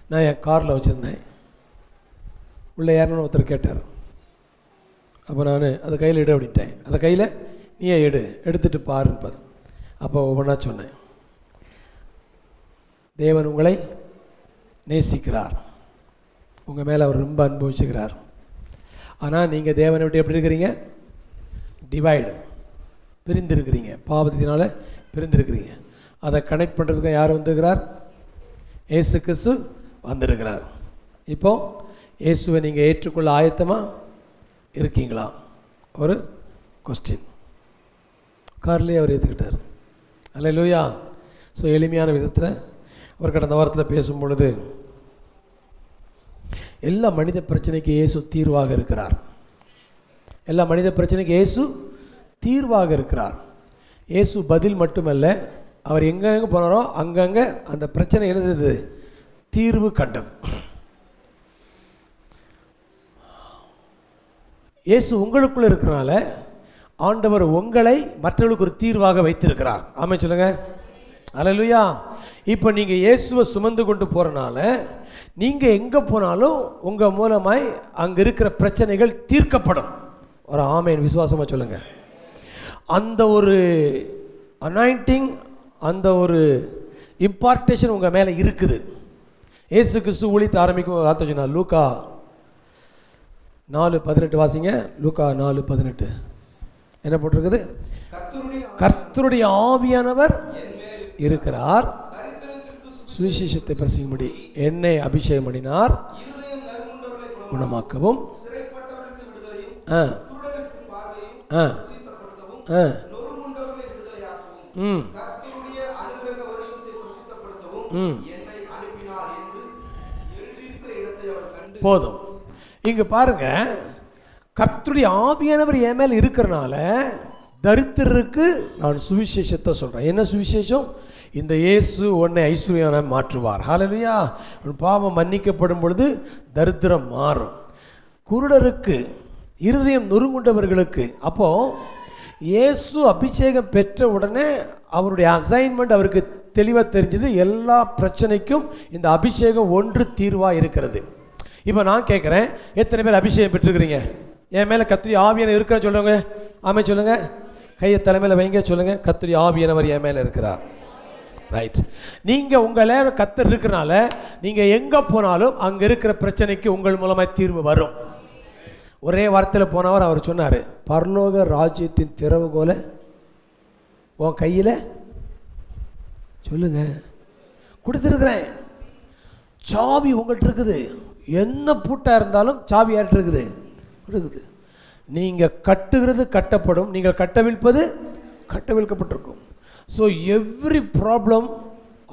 நான் என் காரில் வச்சுருந்தேன். உள்ளே யாருன்னு ஒருத்தர் கேட்டார். அப்போ நான் அதை கையில் எடு அப்படின்ட்டேன். அதை கையில் நீயே எடுத்துகிட்டு பாருப்பார். அப்போ ஒவ்வொன்றா சொன்னேன். தேவன் உங்களை நேசிக்கிறார், உங்கள் மேலே அவர் ரொம்ப அனுபவிச்சுக்கிறார். ஆனால் நீங்கள் தேவனை விட்டு எப்படி இருக்கிறீங்க? டிவைடு, பிரிந்திருக்கிறீங்க. பாவத்தினால பிரிந்திருக்கிறீங்க. அதை கனெக்ட் பண்ணுறதுக்கு யார் வந்திருக்கிறார்? இயேசு கிறிஸ்து வந்திருக்கிறார். இப்போது இயேசுவை நீங்கள் ஏற்றுக்கொள்ள ஆயத்தமாக இருக்கீங்களா? ஒரு கொஸ்டின். கார்லேயே அவர் ஏற்றுக்கிட்டார். அல்லேலூயா. ஸோ எளிமையான விதத்தில் அவர் கடந்த வாரத்தில் பேசும் பொழுது எல்லா மனித பிரச்சனைக்கு இயேசு தீர்வாக இருக்கிறார். எல்லா மனித பிரச்சனைக்கு இயேசு தீர்வாக இருக்கிறார். இயேசு பதில் மட்டுமல்ல, அவர் எங்கெங்கே போனாரோ அங்கங்கே அந்த பிரச்சனை எழுந்தது தீர்வு கண்டது. இயேசு உங்களுக்குள்ள இருக்கிறனால ஆண்டவர் உங்களை மற்றவர்களுக்கு ஒரு தீர்வாக வைத்திருக்கிறார். ஆமென் சொல்லுங்க. அல்லேலூயா. இப்போ நீங்கள் இயேசுவை சுமந்து கொண்டு போகிறனால நீங்கள் எங்கே போனாலும் உங்கள் மூலமாய் அங்கே இருக்கிற பிரச்சனைகள் தீர்க்கப்படும். ஒரு ஆமென் விசுவாசமாக சொல்லுங்கள். அந்த ஒரு அனாயிண்டிங், அந்த ஒரு இம்பார்ட்டேஷன் உங்கள் மேலே இருக்குது. இயேசு கிறிஸ்து ஊழியத்தை ஆரம்பிக்கும் வார்த்தை சொன்னார். லூக்கா 4:18 வாசிங்க. லூக்கா 4:18 என்ன போட்டிருக்குது? கர்த்தருடைய ஆவியானவர் இருக்கிறார், சுவிசேஷத்தை பிரசங்கிக்கும்படி என்னை அபிஷேகம் பண்ணினார், குணமாக்கவும் போதும். இங்க பாருங்க, கர்த்தருடைய ஆவியானவர் என் மேல் இருக்கிறனால தரித்திரருக்கு நான் சுவிசேஷத்தை சொல்றேன். என்ன சுவிசேஷம்? இந்த இயேசு உன்னை ஐஸ்வர்யவானாக மாற்றுவார். ஹல்லேலூயா. உன் பாவம் மன்னிக்கப்படும் பொழுது தரித்திரம் மாறும். குருடருக்கு, இருதயம் நொறுங்குண்டவர்களுக்கு. அப்போ இயேசு அபிஷேகம் பெற்ற உடனே அவருடைய அசைன்மெண்ட் அவருக்கு தெளிவாக தெரிஞ்சது. எல்லா பிரச்சனைக்கும் இந்த அபிஷேகம் ஒன்று தீர்வாக இருக்கிறது. இப்போ நான் கேட்குறேன், எத்தனை பேர் அபிஷேகம் பெற்றுக்கிறீங்க? என் மேலே கர்த்தருடைய ஆவியானவர் இருக்கிற சொல்லுங்க. ஆமென் சொல்லுங்க. கையை தலைமையில் வைங்க, சொல்லுங்க, கர்த்தருடைய ஆவியானவர் என் மேலே இருக்கிறார். ரைட். நீங்கள் உங்களே கர்த்தர் இருக்கிறனால நீங்கள் எங்கே போனாலும் அங்கே இருக்கிற பிரச்சனைக்கு உங்கள் மூலமாக தீர்வு வரும். ஒரே வார்த்தையில் போனவர் அவர் சொன்னார், பரலோக ராஜ்யத்தின் திறவுகோலை உன் கையில் சொல்லுங்க கொடுத்துருக்குறேன். சாவி உங்கள்கிட்ட இருக்குது. என்ன பூட்டாக இருந்தாலும் சாவி யார்கிட்ட இருக்குது? இருக்குது. நீங்கள் கட்டுகிறது கட்டப்படும், நீங்கள் கட்டவிழ்ப்பது கட்டவிழ்க்கப்பட்டிருக்கும். ஸோ எவ்ரி ப்ராப்ளம்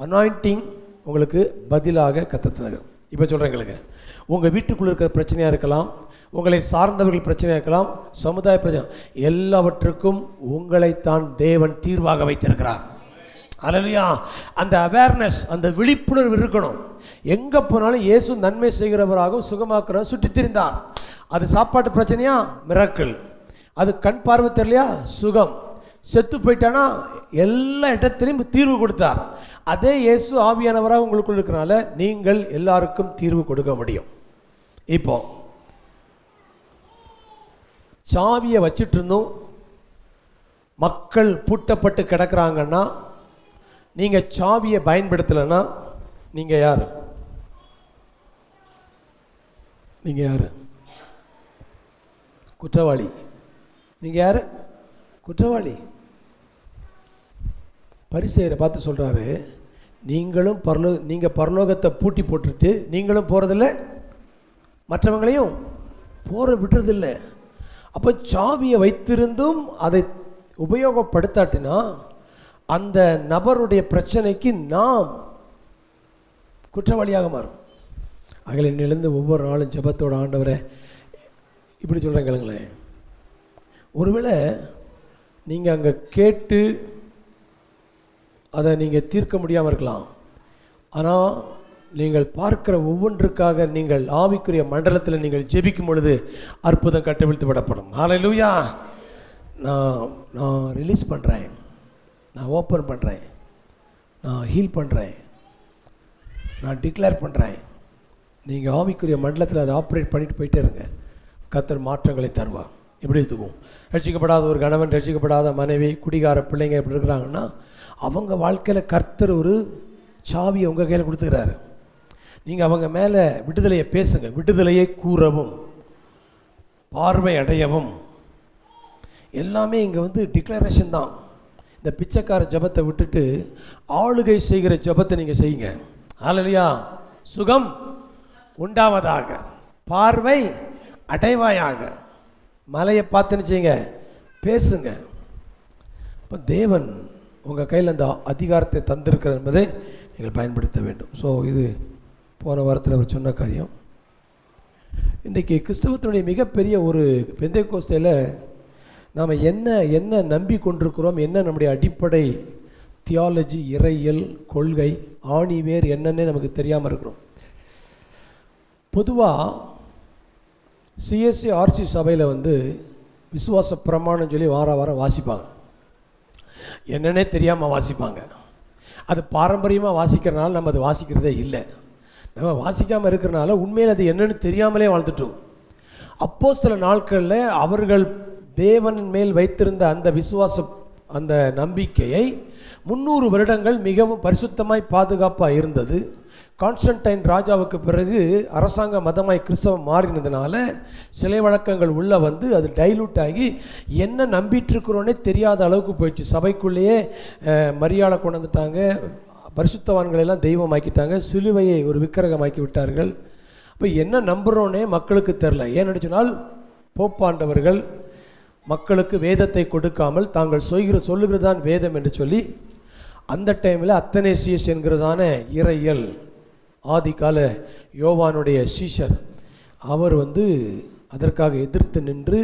அனாயிண்டிங் உங்களுக்கு பதிலாக கற்றுத்தது. இப்போ சொல்கிறேங்களுக்கு, உங்கள் வீட்டுக்குள்ளே இருக்கிற பிரச்சனையாக இருக்கலாம், உங்களை சார்ந்தவர்கள் பிரச்சனையாக இருக்கலாம், சமுதாய பிரச்சனை, எல்லாவற்றுக்கும் உங்களைத்தான் தேவன் தீர்வாக வைத்திருக்கிறார். அல்லேலூயா. அந்த அவேர்னஸ், அந்த விழிப்புணர்வு இருக்கணும். எங்கே போனாலும் இயேசு நன்மை செய்கிறவராகவும் சுகமாக்குறவர் சுற்றி திரிந்தார். அது சாப்பாட்டு பிரச்சனையா? மிராக்கிள். அது கண் பார்வை தெரியலையா? சுகம். செத்து போயிட்டானா எல்லா இடத்துலையும் தீர்வு கொடுத்தார். அதே இயேசு ஆவியானவராக உங்களுக்குள்ள இருக்கிறனால நீங்கள் எல்லாருக்கும் தீர்வு கொடுக்க முடியும். இப்போ சாவியை வச்சுட்டு இருந்தும் மக்கள் பூட்டப்பட்டு கிடக்கிறாங்கன்னா, நீங்கள் சாவியை பயன்படுத்தலைன்னா நீங்கள் யார்? நீங்கள் யார்? குற்றவாளி. நீங்கள் யார்? குற்றவாளி. பரிசேயரை பார்த்து சொல்கிறாரு, நீங்கள் பரலோகத்தை பூட்டி போட்டுட்டு நீங்களும் போகிறதில்ல, மற்றவங்களையும் போகிற விடுறதில்லை. அப்போ சாவியை வைத்திருந்தும் அதை உபயோகப்படுத்தாட்டினா அந்த நபருடைய பிரச்சனைக்கு நாம் குற்றவாளியாக மாறும். அகல நிலந்து ஒவ்வொரு நாளும் ஜெபத்தோட ஆண்டவரை இப்படி சொல்கிறேன் கேளுங்களேன். ஒருவேளை நீங்கள் அங்கே கேட்டு அதை நீங்கள் தீர்க்க முடியாமல் இருக்கலாம். ஆனால் நீங்கள் பார்க்கிற ஒவ்வொன்றுக்காக நீங்கள் ஆவிக்குரிய மண்டலத்தில் நீங்கள் ஜெபிக்கும் பொழுது அற்புதம் கட்டவிழ்த்து விடப்படும். ஹல்லேலூயா. நான் ரிலீஸ் பண்ணுறேன், நான் ஓப்பன் பண்ணுறேன், நான் ஹீல் பண்ணுறேன், நான் டிக்ளேர் பண்ணுறேன். நீங்கள் ஆவிக்குரிய மண்டலத்தில் அதை ஆப்ரேட் பண்ணிட்டு போயிட்டே இருங்க. கர்த்தர் மாற்றங்களை தருவார். எப்படி எடுத்துக்குவோம்? ரட்சிக்கப்படாத ஒரு கணவன், ரட்சிக்கப்படாத மனைவி, குடிகார பிள்ளைங்க எப்படி இருக்கிறாங்கன்னா, அவங்க வாழ்க்கையில் கர்த்தர் ஒரு சாவியை உங்கள் கையில் கொடுத்துக்கிறாரு. நீங்கள் அவங்க மேலே விடுதலையை பேசுங்க. விடுதலையை கூறவும், பார்வை அடையவும், எல்லாமே இங்கே டிக்ளரேஷன் தான். இந்த பிச்சைக்கார ஜபத்தை விட்டுட்டு ஆளுகை செய்கிற ஜபத்தை நீங்கள் செய்யுங்க. ஹல்லேலூயா. சுகம் உண்டாவதாக, பார்வை அடைவாயாக. மலையை பார்த்துன்னு செய்யுங்க, பேசுங்க. இப்போ தேவன் உங்கள் கையில் அந்த அதிகாரத்தை தந்திருக்கிறார் என்பதை நீங்கள் பயன்படுத்த வேண்டும். ஸோ இது போன வாரத்தில் அவர் சொன்ன காரியம். இன்றைக்கி கிறிஸ்தவத்தினுடைய மிகப்பெரிய ஒரு பெந்தேகோஸ்தேல நாம் என்ன நம்பி கொண்டிருக்கிறோம், என்ன நம்முடைய அடிப்படை தியாலஜி, இறையியல் கொள்கை, ஆணிவேர் என்னன்னே நமக்கு தெரியாமல் இருக்கிறோம். பொதுவாக சிஎஸ்சி ஆர்சி சபையில் விசுவாச பிரமாணம் சொல்லி வாரம் வாசிப்பாங்க. என்னன்னே தெரியாமல் வாசிப்பாங்க. அது பாரம்பரியமாக வாசிக்கிறனால நம்ம அது வாசிக்கிறதே இல்லை. நம்ம வாசிக்காமல் இருக்கிறனால உண்மையில் அது என்னன்னு தெரியாமலே வாழ்ந்துட்டோம். அப்போஸ்தல நாட்களில் அவர்கள் தேவனின் மேல் வைத்திருந்த அந்த விசுவாசம், அந்த நம்பிக்கையை 300 வருடங்கள் மிகவும் பரிசுத்தமாய் பாதுகாப்பாக இருந்தது. கான்ஸ்டன்டைன் ராஜாவுக்கு பிறகு அரசாங்க மதமாய் கிறிஸ்தவம் மாறினதுனால சிலை வழக்கங்கள் உள்ளே அது டைலூட் ஆகி என்ன நம்பிட்டு இருக்கிறோன்னே தெரியாத அளவுக்கு போயிடுச்சு. சபைக்குள்ளேயே மரியாதை கொண்டு வந்துட்டாங்க, பரிசுத்தவான்களெல்லாம் தெய்வமாக்கிட்டாங்க, சிலுவையை ஒரு விக்கிரகமாக்கி விட்டார்கள். அப்போ என்ன நம்புகிறோன்னே மக்களுக்கு தெரில. ஏன்னு சொன்னால் போப்பாண்டவர்கள் மக்களுக்கு வேதத்தை கொடுக்காமல் தாங்கள் சொல்லுகிறது தான் வேதம் என்று சொல்லி அந்த டைமில் அத்தனேசியஸ் என்கிறதான இறையியல் ஆதிகால யோவானுடைய சீஷர் அவர் அதற்காக எதிர்த்து நின்று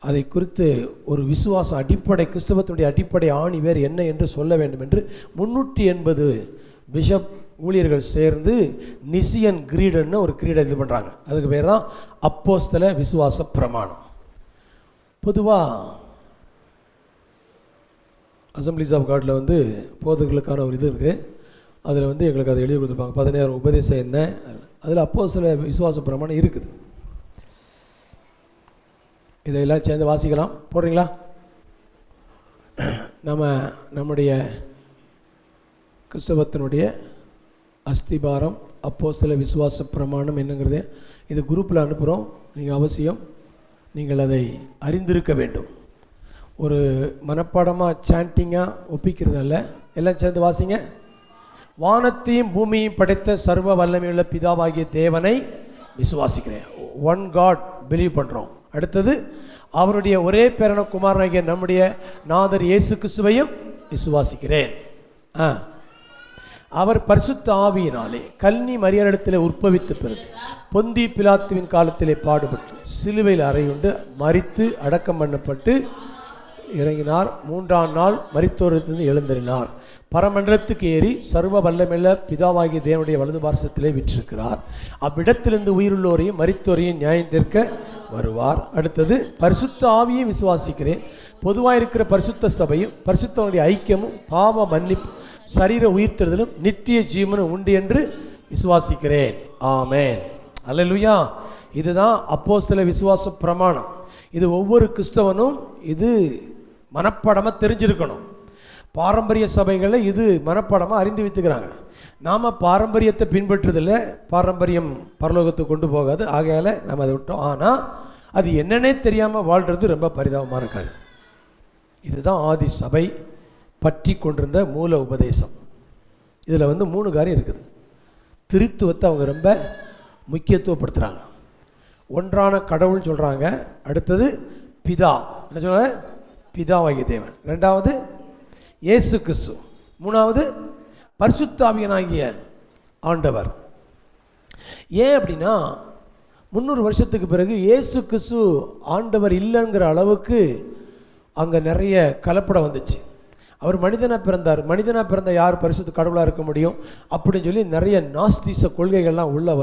அதை குறித்து ஒரு விசுவாச அடிப்படை, கிறிஸ்தவத்தினுடைய அடிப்படை ஆணிவேர் என்ன என்று சொல்ல வேண்டும் என்று 380 பிஷப் ஊழியர்கள் சேர்ந்து நிசியன் கிரீடுன்னு ஒரு கிரீடை இது பண்ணுறாங்க. அதுக்கு பேர் தான் அப்போஸ்தல விசுவாச பிரமாணம். பொதுவாக அசம்பிளிஸ் ஆஃப் காடில் போதகர்களுக்கான ஒரு இது இருக்குது. அதில் எங்களுக்கு அதை எழுதி கொடுத்துருப்பாங்க. 16 உபதேசம் என்ன, அதில் அப்போஸ்தல விசுவாச பிரமாணம் இருக்குது. இதையெல்லாம் சேர்ந்து வாசிக்கலாம். போடுறீங்களா? நம்முடைய கிறிஸ்தவத்தினுடைய அஸ்திபாரம் அப்போஸ்தல விசுவாச பிரமாணம் என்னங்கிறது இது குரூப்பில் அனுப்புகிறோம். நீங்கள் அவசியம் நீங்கள் அதை அறிந்திருக்க வேண்டும். ஒரு மனப்பாடமாக சாண்டிங்காக ஒப்பிக்கிறதல்ல, எல்லாம் சேர்ந்து வாசிங்க. வானத்தையும் பூமியையும் படைத்த சர்வ வல்லமையுள்ள பிதாவாகிய தேவனை விசுவாசிக்கிறேன். ஒன் காட் பிலீவ் பண்ணுறோம். அடுத்தது அவருடைய ஒரே பேரான குமாரனாகிய நம்முடைய நாதர் இயேசு கிறிஸ்துவையும் விசுவாசிக்கிறேன். அவர் பரிசுத்த ஆவியினாலே கல்னி மரியாளிடத்தில் உற்பவித்த பிறகு பொந்தி பிலாத்துவின் காலத்திலே பாடுபட்டு சிலுவையில் அறையுண்டு மரித்து அடக்கம் பண்ணப்பட்டு இறங்கினார். 3ஆம் நாள் மரித்தோரிலிருந்து எழுந்தறினார். பரமண்டலத்துக்கு ஏறி சர்வ வல்லமையுள்ள பிதாவாகிய தேவனுடைய வலது பார்சத்திலே விற்றிருக்கிறார். அவ்விடத்திலிருந்து உயிருள்ளோரையும் மரித்தோரையும் நியாயம் தீர்க்க வருவார். அடுத்தது பரிசுத்த ஆவியை விசுவாசிக்கிறேன். பொதுவாக இருக்கிற பரிசுத்த சபையும் பரிசுத்தவனுடைய ஐக்கியமும் பாவ மன்னிப்பு சரீர உயிர்த்தெழுதலும் நித்திய ஜீவனும் உண்டு என்று விசுவாசிக்கிறேன். ஆமென். அல்லேலூயா. இதுதான் அப்போஸ்தல விசுவாச பிரமாணம். இது ஒவ்வொரு கிறிஸ்தவனும் இது மனப்பாடமாக தெரிஞ்சிருக்கணும். பாரம்பரிய சபைகளில் இது மனப்பாடமாக அறிந்து வைத்துக்கிறாங்க. நாம் பாரம்பரியத்தை பின்பற்றுறதில்லை. பாரம்பரியம் பரலோகத்துக்கு கொண்டு போகாது. ஆகையால் நம்ம அதை விட்டோம். ஆனால் அது என்னன்னே தெரியாமல் வாழ்கிறது ரொம்ப பரிதாபமான காரியம். இதுதான் ஆதி சபை பற்றி கொண்டிருந்த மூல உபதேசம். இதில் 3 காரியம் இருக்குது. திருத்துவத்தை அவங்க ரொம்ப முக்கியத்துவப்படுத்துகிறாங்க. ஒன்றான கடவுள்னு சொல்கிறாங்க. அடுத்தது பிதா, என்ன சொல்கிறாங்க? பிதாவாகிய தேவன். 2வது இயேசு கிறிஸ்து. 3வது பரிசுத்த ஆவியாகிய ஆண்டவர். ஏன் அப்படின்னா 300 வருஷத்துக்கு பிறகு இயேசு கிறிஸ்து ஆண்டவர் இல்லைங்கிற அளவுக்கு அங்கே நிறைய கலப்படம் வந்துச்சு. அவர் மனிதனாக பிறந்தார். மனிதனாக பிறந்த யார் பரிசுத்த கடவுளாக இருக்க முடியும் அப்படின்னு சொல்லி நிறைய நாஸ்திச கொள்கைகள்லாம் உள்ளே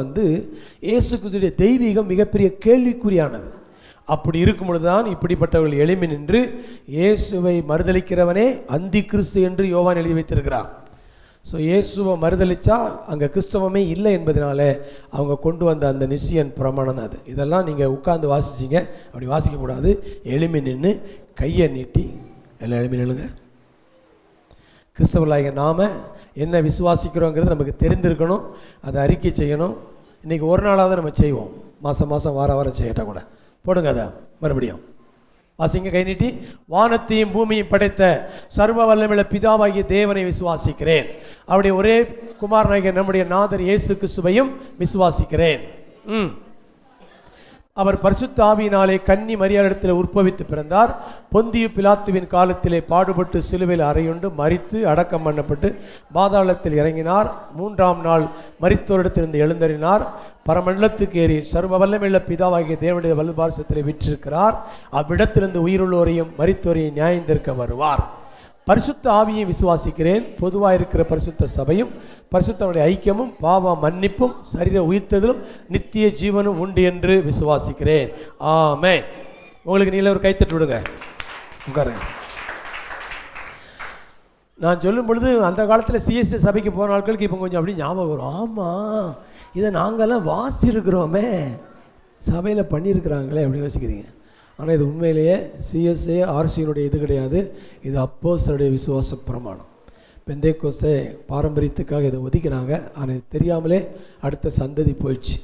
இயேசு கிறிஸ்துடைய தெய்வீகம் மிகப்பெரிய கேள்விக்குறியானது. அப்படி இருக்கும் பொழுதுதான் இப்படிப்பட்டவர்கள் எழும்பி நின்று இயேசுவை மறுதலிக்கிறவனே அந்தி கிறிஸ்து என்று யோவான் எழுதி வைத்திருக்கிறார். ஸோ இயேசுவை மறுதளித்தா அங்கே கிறிஸ்தவமே இல்லை என்பதனால அவங்க கொண்டு வந்த அந்த நிசியன் பிரமாணம் தான் அது. இதெல்லாம் நீங்கள் உட்கார்ந்து வாசிச்சிங்க, அப்படி வாசிக்கக்கூடாது. எளிமை நின்று கையை நீட்டி எல்லாம் எளிமை நில்லுங்க. கிறிஸ்தவர்களாகிய நாம் என்ன விசுவாசிக்கிறோங்கிறது நமக்கு தெரிந்திருக்கணும், அதை அறிக்கை செய்யணும். இன்றைக்கி ஒரு நாளாவது நம்ம செய்வோம், மாதம் மாதம் வாரம் செய்யட்டா கூட போடுங்க. அதை மறுபடியும் வாசிங்க, கை நீட்டி. வானத்தையும் பூமியும் படைத்த சர்வ வல்லமையுள்ள பிதாவாகிய தேவனை விசுவாசிக்கிறேன். அவருடைய ஒரே குமாரனாகிய நம்முடைய நாதர் இயேசு கிறிஸ்துவையும் விசுவாசிக்கிறேன். அவர் பரிசுத்த ஆவியினாலே கன்னி மரியாளிடத்தில் உற்பவித்து பிறந்தார். பொந்தியு பிலாத்துவின் காலத்திலே பாடுபட்டு சிலுவையில் அறையுண்டு மரித்து அடக்கம் பண்ணப்பட்டு பாதாளத்தில் இறங்கினார். 3ஆம் நாள் மரித்தோரிடத்திலிருந்து எழுந்தறினார். பரமண்டலத்துக்கு ஏறி சர்வ வல்லமையுள்ள பிதாவாகிய தேவனுடைய வலதுபார்சத்தில் விற்றிருக்கிறார். அவ்விடத்திலிருந்து உயிருள்ளோரையும் மரித்தோரையும் நியாயந்திருக்க வருவார். பரிசுத்த ஆவியை விசுவாசிக்கிறேன். பொதுவாக இருக்கிற பரிசுத்த சபையும் பரிசுத்தனுடைய ஐக்கியமும் பாவ மன்னிப்பும் சரீர உயிர்த்ததிலும் நித்திய ஜீவனும் உண்டு என்று விசுவாசிக்கிறேன். ஆமென். உங்களுக்கு நீல ஒரு கைத்தட்டு விடுங்க, உட்காருங்க. நான் சொல்லும் பொழுது அந்த காலத்தில் சிஎஸ்சி சபைக்கு போன ஆட்களுக்கு இப்போ கொஞ்சம் அப்படி ஞாபகம் வரும். ஆமாம், இதை நாங்கள்லாம் வாசிருக்கிறோமே, சபையில் பண்ணியிருக்கிறாங்களே அப்படின்னு யோசிக்கிறீங்க. ஆனால் இது உண்மையிலேயே சிஎஸ்ஏ ஆர்சியினுடைய இது கிடையாது. இது அப்போஸ்தலருடைய விசுவாச பிரமாணம். பெந்தேக்கோஸ்தே பாரம்பரியத்துக்காக இதை ஒதுக்கினாங்க. ஆனால் இது தெரியாமலே அடுத்த சந்ததி போயிடுச்சு.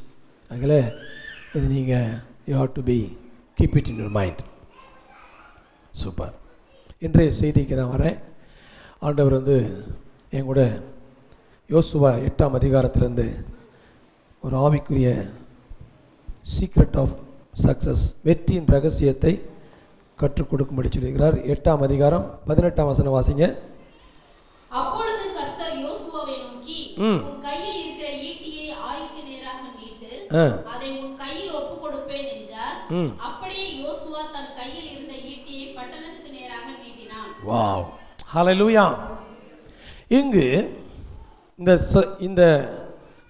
அதனால் இது நீங்கள் you have to be keep it in your mind. Super. இன்றைய செய்திக்கு நான் வரேன். ஆண்டவர் என் கூட யோசுவா 8ஆம் அதிகாரத்திலேருந்து ஒரு ஆவிக்குரிய சீக்ரெட் ஆஃப் சக்சஸ், வெற்றியின் ரகசியத்தை கற்றுக் கொடுக்கும்படி சொல்கிறார். 8ஆம் அதிகாரம் 18ஆம் வசனம் வாசிங்க. அப்பொழுது கர்த்தர் யோசுவாவை நோக்கி, உன் கையில் இருக்கிற ஈட்டியை ஆய்க்கு நேராக நீட்டு, அதை உன் கையில் ஒப்புக் கொடுப்பேன் என்றார். அப்படியே யோசுவா தன் கையில் இருந்த ஈட்டியை பட்டணத்துக்கு நேராக நீட்டினான். வாவ், ஹல்லேலூயா. இங்கு இந்த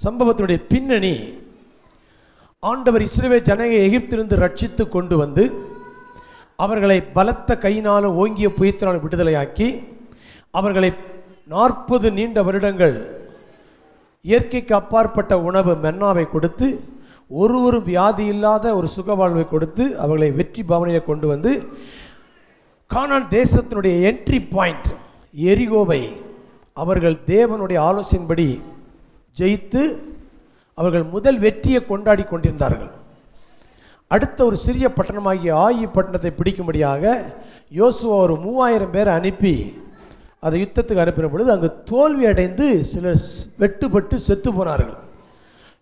சம்பவத்தினுடைய பின்னணி, ஆண்டவர் இஸ்ரவேல் ஜனங்களை எகிப்திலிருந்து ரட்சித்து கொண்டு வந்து அவர்களை பலத்த கையினாலும் ஓங்கிய புயத்தினாலும் விடுதலையாக்கி அவர்களை 40 நீண்ட வருடங்கள் இயற்கைக்கு அப்பாற்பட்ட உணவு மென்னாவை கொடுத்து ஒரு வியாதி இல்லாத ஒரு சுகவாழ்வை கொடுத்து அவர்களை வெற்றி பவனியை கொண்டு வந்து கானான் தேசத்தினுடைய என்ட்ரி பாயிண்ட் எரிகோவை அவர்கள் தேவனுடைய ஆலோசனைப்படி ஜெயித்து அவர்கள் முதல் வெற்றியை கொண்டாடி கொண்டிருந்தார்கள். அடுத்த ஒரு சிறிய பட்டணமாகிய ஆயி பட்டணத்தை பிடிக்கும்படியாக யோசுவா ஒரு 3000 பேரை அனுப்பி அதை யுத்தத்துக்கு அனுப்பின பொழுது அங்கு தோல்வி அடைந்து சிலர் வெட்டுப்பட்டு செத்து போனார்கள்.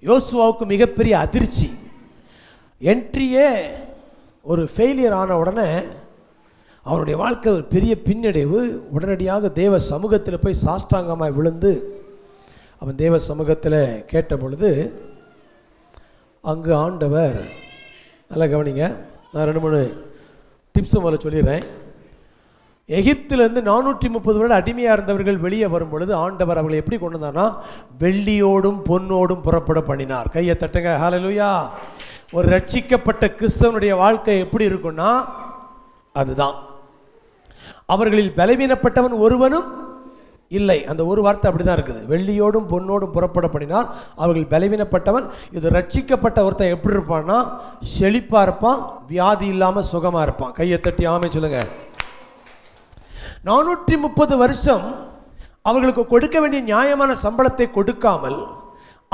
யோசுவாவுக்கு மிகப்பெரிய அதிர்ச்சி. என்ட்ரியே ஒரு ஃபெயிலியர் ஆன உடனே அவனுடைய வாழ்க்கை ஒரு பெரிய பின்னடைவு. உடனடியாக தேவ சமூகத்தில் போய் சாஷ்டாங்கமாக விழுந்து அவன் தேவ சமூகத்தில் கேட்ட பொழுது அங்கு ஆண்டவர், நல்லா கவனிங்க, நான் 2-3 டிப்ஸும் முதல்ல சொல்லிடுறேன். எகிப்திலிருந்து 430 வருடம் அடிமையாக இருந்தவர்கள் வெளியே வரும் பொழுது ஆண்டவர் அவர்களை எப்படி கொண்டு வந்தார்னா வெள்ளியோடும் பொன்னோடும் புறப்பட பண்ணினார். கையை தட்டுங்க, ஹல்லேலூயா. ஒரு ரட்சிக்கப்பட்ட கிறிஸ்தவனுடைய வாழ்க்கை எப்படி இருக்குன்னா அதுதான். அவர்களில் பலவீனப்பட்டவன் ஒருவனும் இல்லை. அந்த ஒரு வார்த்தை அப்படி தான் இருக்குது. வெள்ளியோடும் பொன்னோடும் புறப்பட பண்ணினார், அவர்கள் பலவீனப்பட்டவன். இது ரட்சிக்கப்பட்ட ஒருத்தன் எப்படி இருப்பான்னா செழிப்பாக இருப்பான், வியாதி இல்லாமல் சுகமாக இருப்பான். கையை தட்டி ஆமை சொல்லுங்க. 430 வருஷம் அவர்களுக்கு கொடுக்க வேண்டிய நியாயமான சம்பளத்தை கொடுக்காமல்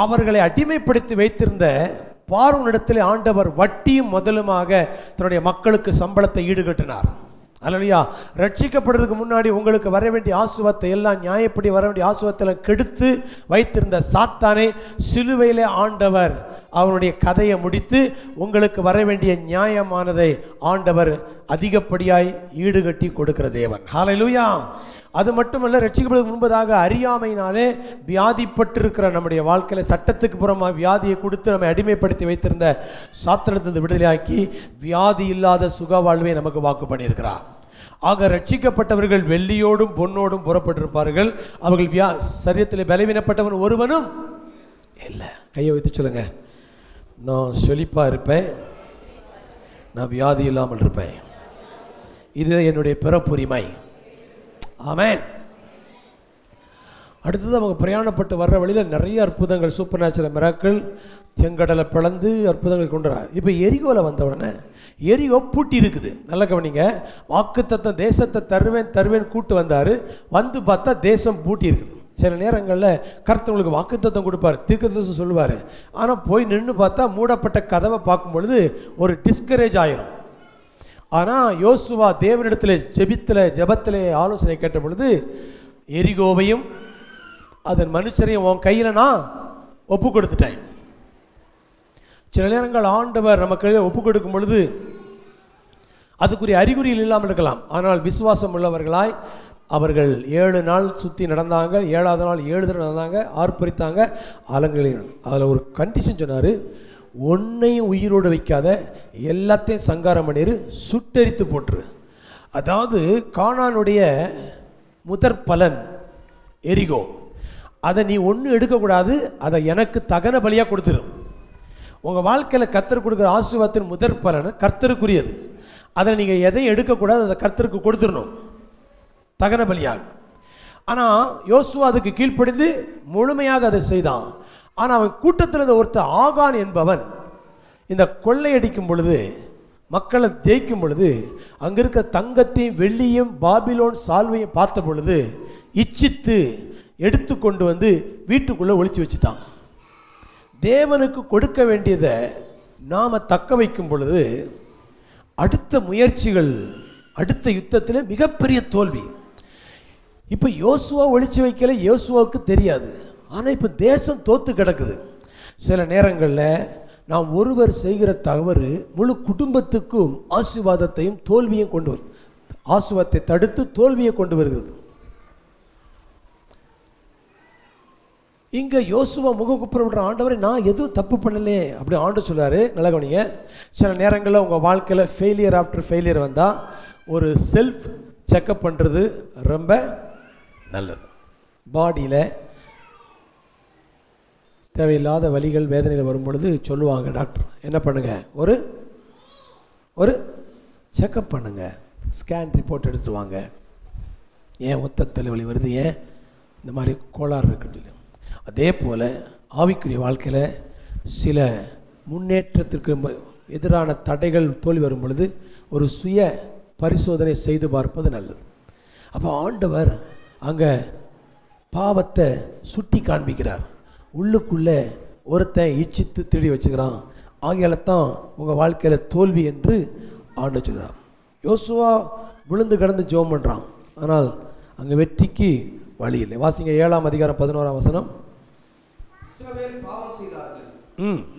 அவர்களை அடிமைப்படுத்தி வைத்திருந்த பார்வோனிடத்தில் ஆண்டவர் வட்டியும் முதலுமாக தன்னுடைய மக்களுக்கு சம்பளத்தை ஈடுகட்டினார். அல்லையா, ரட்சிக்கப்படுறதுக்கு முன்னாடி உங்களுக்கு வர வேண்டிய ஆசுவத்தை எல்லாம் நியாயப்படி வர வேண்டிய ஆசுவத்தில் கெடுத்து வைத்திருந்த சாத்தானை சிலுவையிலே ஆண்டவர் அவனுடைய கதையை முடித்து உங்களுக்கு வர வேண்டிய நியாயமானதை ஆண்டவர் அதிகப்படியாய் ஈடுகட்டி கொடுக்கிற தேவன். ஹல்லேலூயா. அது மட்டுமல்ல, ரட்சிக்கப்படுவதற்கு முன்பதாக அறியாமையினாலே வியாதிப்பட்டிருக்கிற நம்முடைய வாழ்க்கையில் சட்டத்துக்கு புறமாக வியாதியை கொடுத்து நம்மை அடிமைப்படுத்தி வைத்திருந்த சாத்திரத்திலிருந்து விடுதலையாக்கி வியாதி இல்லாத சுக வாழ்வை நமக்கு வாக்கு பண்ணியிருக்கிறார். ஆக ரட்சிக்கப்பட்டவர்கள் வெள்ளியோடும் பொன்னோடும் புறப்பட்டிருப்பார்கள். அவர்கள் சரீரத்தில் பலவீனப்பட்டவன் ஒருவனும் இல்லை. கையை வைத்து சொல்லுங்க, நான் செழிப்பாக இருப்பேன், நான் வியாதி இல்லாமல் இருப்பேன். இது என்னுடைய பிறப்புரிமை. ஆமென். அடுத்தது அவங்க பிரயாணப்பட்டு வர்ற வழியில் நிறைய அற்புதங்கள், சூப்பர் நேச்சுரல் மிராக்கள், செங்கடலை பிளந்து அற்புதங்கள் கொண்டு வர. இப்போ எரிகோவில் வந்த உடனே எரிகோ பூட்டி இருக்குது. நல்ல கவனிங்க, வாக்குத்தத்தம் தேசத்தை தருவேன் கூட்டு வந்தார். வந்து பார்த்தா தேசம் பூட்டி இருக்குது. சில நேரங்களில் கர்த்தவங்களுக்கு வாக்குத்தத்தம் கொடுப்பார், தீர்க்கதரிசனம் சொல்லுவார். ஆனால் போய் நின்று பார்த்தா மூடப்பட்ட கதவை பார்க்கும் பொழுது ஒரு டிஸ்கரேஜ் ஆயிரும். ஆனால் யோசுவா தேவனிடத்தில் ஜெபத்தில் ஆலோசனை கேட்ட பொழுது எரிகோவையும் அதன் மனுஷரையும் உன் கையில் நான் ஒப்பு கொடுத்துட்டேன். சில நேரங்கள் ஆண்டவர் நமக்கு ஒப்பு கொடுக்கும் பொழுது அதுக்குரிய அறிகுறிகள் இல்லாமல் இருக்கலாம். ஆனால் விசுவாசம் உள்ளவர்களாய் அவர்கள் 7 நாள் சுற்றி நடந்தாங்க. 7ஆவது நாள் 7 தடவை நடந்தாங்க, ஆர்ப்பரித்தாங்க, அலங்களையும். அதில் ஒரு கண்டிஷன் சொன்னார், ஒன்னையும் உயிரோடு வைக்காத, எல்லாத்தையும் சங்காரம் பண்ணிரு, சுட்டெரித்து போட்டுரு. அதாவது கானானுடைய முதற் பலன் எரிகோ, அதை நீ ஒன்றும் எடுக்கக்கூடாது, அதை எனக்கு தகன பலியாக கொடுத்துரும். உங்கள் வாழ்க்கையில் கர்த்தர் கொடுக்குற ஆசீர்வாதத்தின் முதற் பலன் கர்த்தருக்குரியது. அதை நீங்கள் எதையும் எடுக்கக்கூடாது, அதை கர்த்தருக்கு கொடுத்துடணும் தகன பலியாக. ஆனால் யோசுவா அதுக்கு கீழ்ப்படிந்து முழுமையாக அதை செய்தான். ஆனால் அவன் கூட்டத்தில் ஒருத்தர் ஆகான் என்பவன் இந்த கொள்ளையடிக்கும் பொழுது, மக்களை ஜெயிக்கும் பொழுது, அங்கே இருக்க தங்கத்தையும் வெள்ளியும் பாபிலோன் சால்வையும் பார்த்த பொழுது இச்சித்து எடுத்து கொண்டு வந்து வீட்டுக்குள்ளே ஒளிச்சு வச்சுட்டான். தேவனுக்கு கொடுக்க வேண்டியதை நாம் தக்க வைக்கும் பொழுது அடுத்த முயற்சிகள், அடுத்த யுத்தத்தில் மிகப்பெரிய தோல்வி. இப்போ யோசுவா ஒளிச்சு வைக்கல, யோசுவாவுக்கு தெரியாது. ஆனால் இப்போ தேசம் தோத்து கிடக்குது. சில நேரங்களில் நாம் ஒருவர் செய்கிற தவறு முழு குடும்பத்துக்கும் ஆசீர்வாதத்தையும் தோல்வியும் கொண்டு வரும். ஆசீர்வாதத்தை தடுத்து தோல்வியை கொண்டு வருகிறது. இங்கே யோசுவா முகக்குப்புற விடுற, ஆண்டவரை நான் எதுவும் தப்பு பண்ணலே அப்படி ஆண்டு சொல்கிறாரு. நல்லா கவனிங்க, சில நேரங்களில் உங்கள் வாழ்க்கையில் ஃபெயிலியர் ஆஃப்டர் ஃபெயிலியர் வந்தால் ஒரு செல்ஃப் செக்கப் பண்ணுறது ரொம்ப நல்லது. பாடியில் தேவையில்லாத வலிகள் வேதனைகள் வரும் பொழுது சொல்லுவாங்க டாக்டர், என்ன பண்ணுங்கள், ஒரு செக்கப் பண்ணுங்கள், ஸ்கேன் ரிப்போர்ட் எடுத்து வாங்க. ஏன் ஒத்த தலைவலி வருது, ஏன் இந்த மாதிரி கோளாறு இருக்குன்னு. அதே போல் ஆவிக்குரிய வாழ்க்கையில் சில முன்னேற்றத்திற்கு எதிரான தடைகள் தோல்வி வரும் பொழுது ஒரு சுய பரிசோதனை செய்து பார்ப்பது நல்லது. அப்போ ஆண்டவர் அங்கே பாவத்தை சுட்டி காண்பிக்கிறார். உள்ளுக்குள்ளே ஒருத்தன் இச்சித்து திருடி வச்சுக்கிறான். ஆகையால தான் உங்கள் வாழ்க்கையில் தோல்வி என்று ஆண்டு சொல்கிறார். யோசுவா விழுந்து கிடந்து ஜெபம் பண்ணுறான், ஆனால் அங்கே வெற்றிக்கு வழி இல்லை. வாசிங்க 7ஆம் அதிகாரம் 11ஆம் வசனம். இஸ்ரவேல் பாவம் செய்தார்கள்,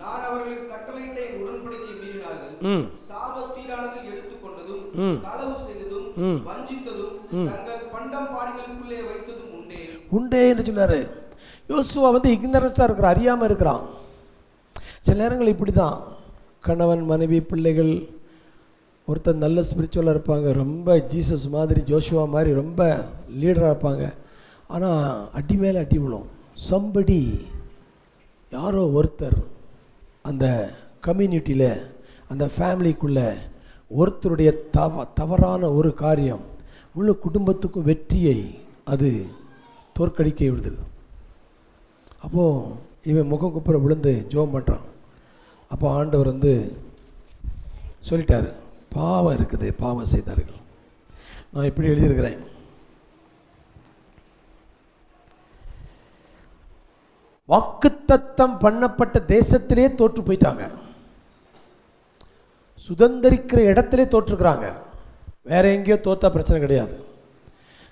நான் அவர்களுக்கு கட்டளையிட்ட என் உடன்படிக்கையை மீறினார்கள். சாபத்தீடானதில் எடுத்துக்கொண்டதும், களவு செய்ததும், வஞ்சித்ததும், தங்கள் பண்டம் பாடிகளுக்குள்ளே வைத்ததும் உண்டே என்று சொன்னாரு. யோசுவா இக்னரன்ஸாக இருக்கிற, அறியாமல் இருக்கிறான். சில நேரங்கள் இப்படி தான், கணவன் மனைவி பிள்ளைகள் ஒருத்தர் நல்ல ஸ்பிரிச்சுவலாக இருப்பாங்க, ரொம்ப ஜீசஸ் மாதிரி ஜோஷுவா மாதிரி ரொம்ப லீடராக இருப்பாங்க. ஆனால் அடி மேலே அடி விழும். சம்படி யாரோ ஒருத்தர் அந்த கம்யூனிட்டியில், அந்த ஃபேமிலிக்குள்ளே ஒருத்தருடைய தவறான ஒரு காரியம் முழு குடும்பத்துக்கும் வெற்றியை அது தோற்கடிக்க விடுது. அப்போது இவன் முகம் குப்புற விழுந்து ஜோம் பண்ணுறான். அப்போ ஆண்டவர் சொல்லிட்டார், பாவம் இருக்குது, பாவம் செய்தார்கள். நான் இப்படி எழுதியிருக்கிறேன், வாக்குத்தத்தம் பண்ணப்பட்ட தேசத்திலே தோற்று போயிட்டாங்க, சுதந்திரிக்கிற இடத்திலே தோற்றுக்கிறாங்க. வேற எங்கேயோ தோற்றா பிரச்சனை கிடையாது.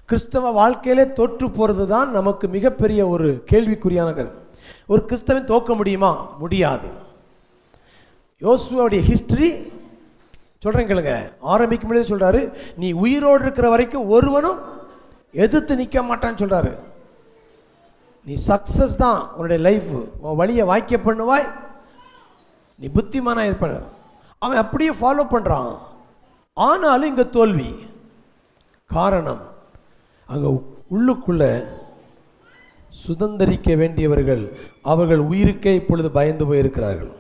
கிறிஸ்தவ வாழ்க்கையிலே தோற்று போகிறது தான் நமக்கு மிகப்பெரிய ஒரு கேள்விக்குறியான கருத்து. ஒரு கிறிஸ்தவன் தோற்க முடியுமா? முடியாது. யோசுவாவுடைய ஹிஸ்டரி சொல்கிறேன் கேளுங்க. ஆரம்பிக்கும் பொழுது சொல்கிறாரு, நீ உயிரோடு இருக்கிற வரைக்கும் ஒருவனும் எதிர்த்து நிற்க மாட்டான்னு சொல்கிறாரு. நீ சக்ஸஸ் தான் உன்னுடைய லைஃப், உன் வழியை வாய்க்க பண்ணுவாய், நீ புத்திமானாக இருப்ப. அவன் அப்படியே ஃபாலோ பண்ணுறான். ஆனாலும் இங்கே தோல்வி. காரணம், அங்கே உள்ளுக்குள்ள சுதந்திரிக்க வேண்டியவர்கள் அவர்கள் உயிருக்கே இப்பொழுது பயந்து போயிருக்கிறார்கள்.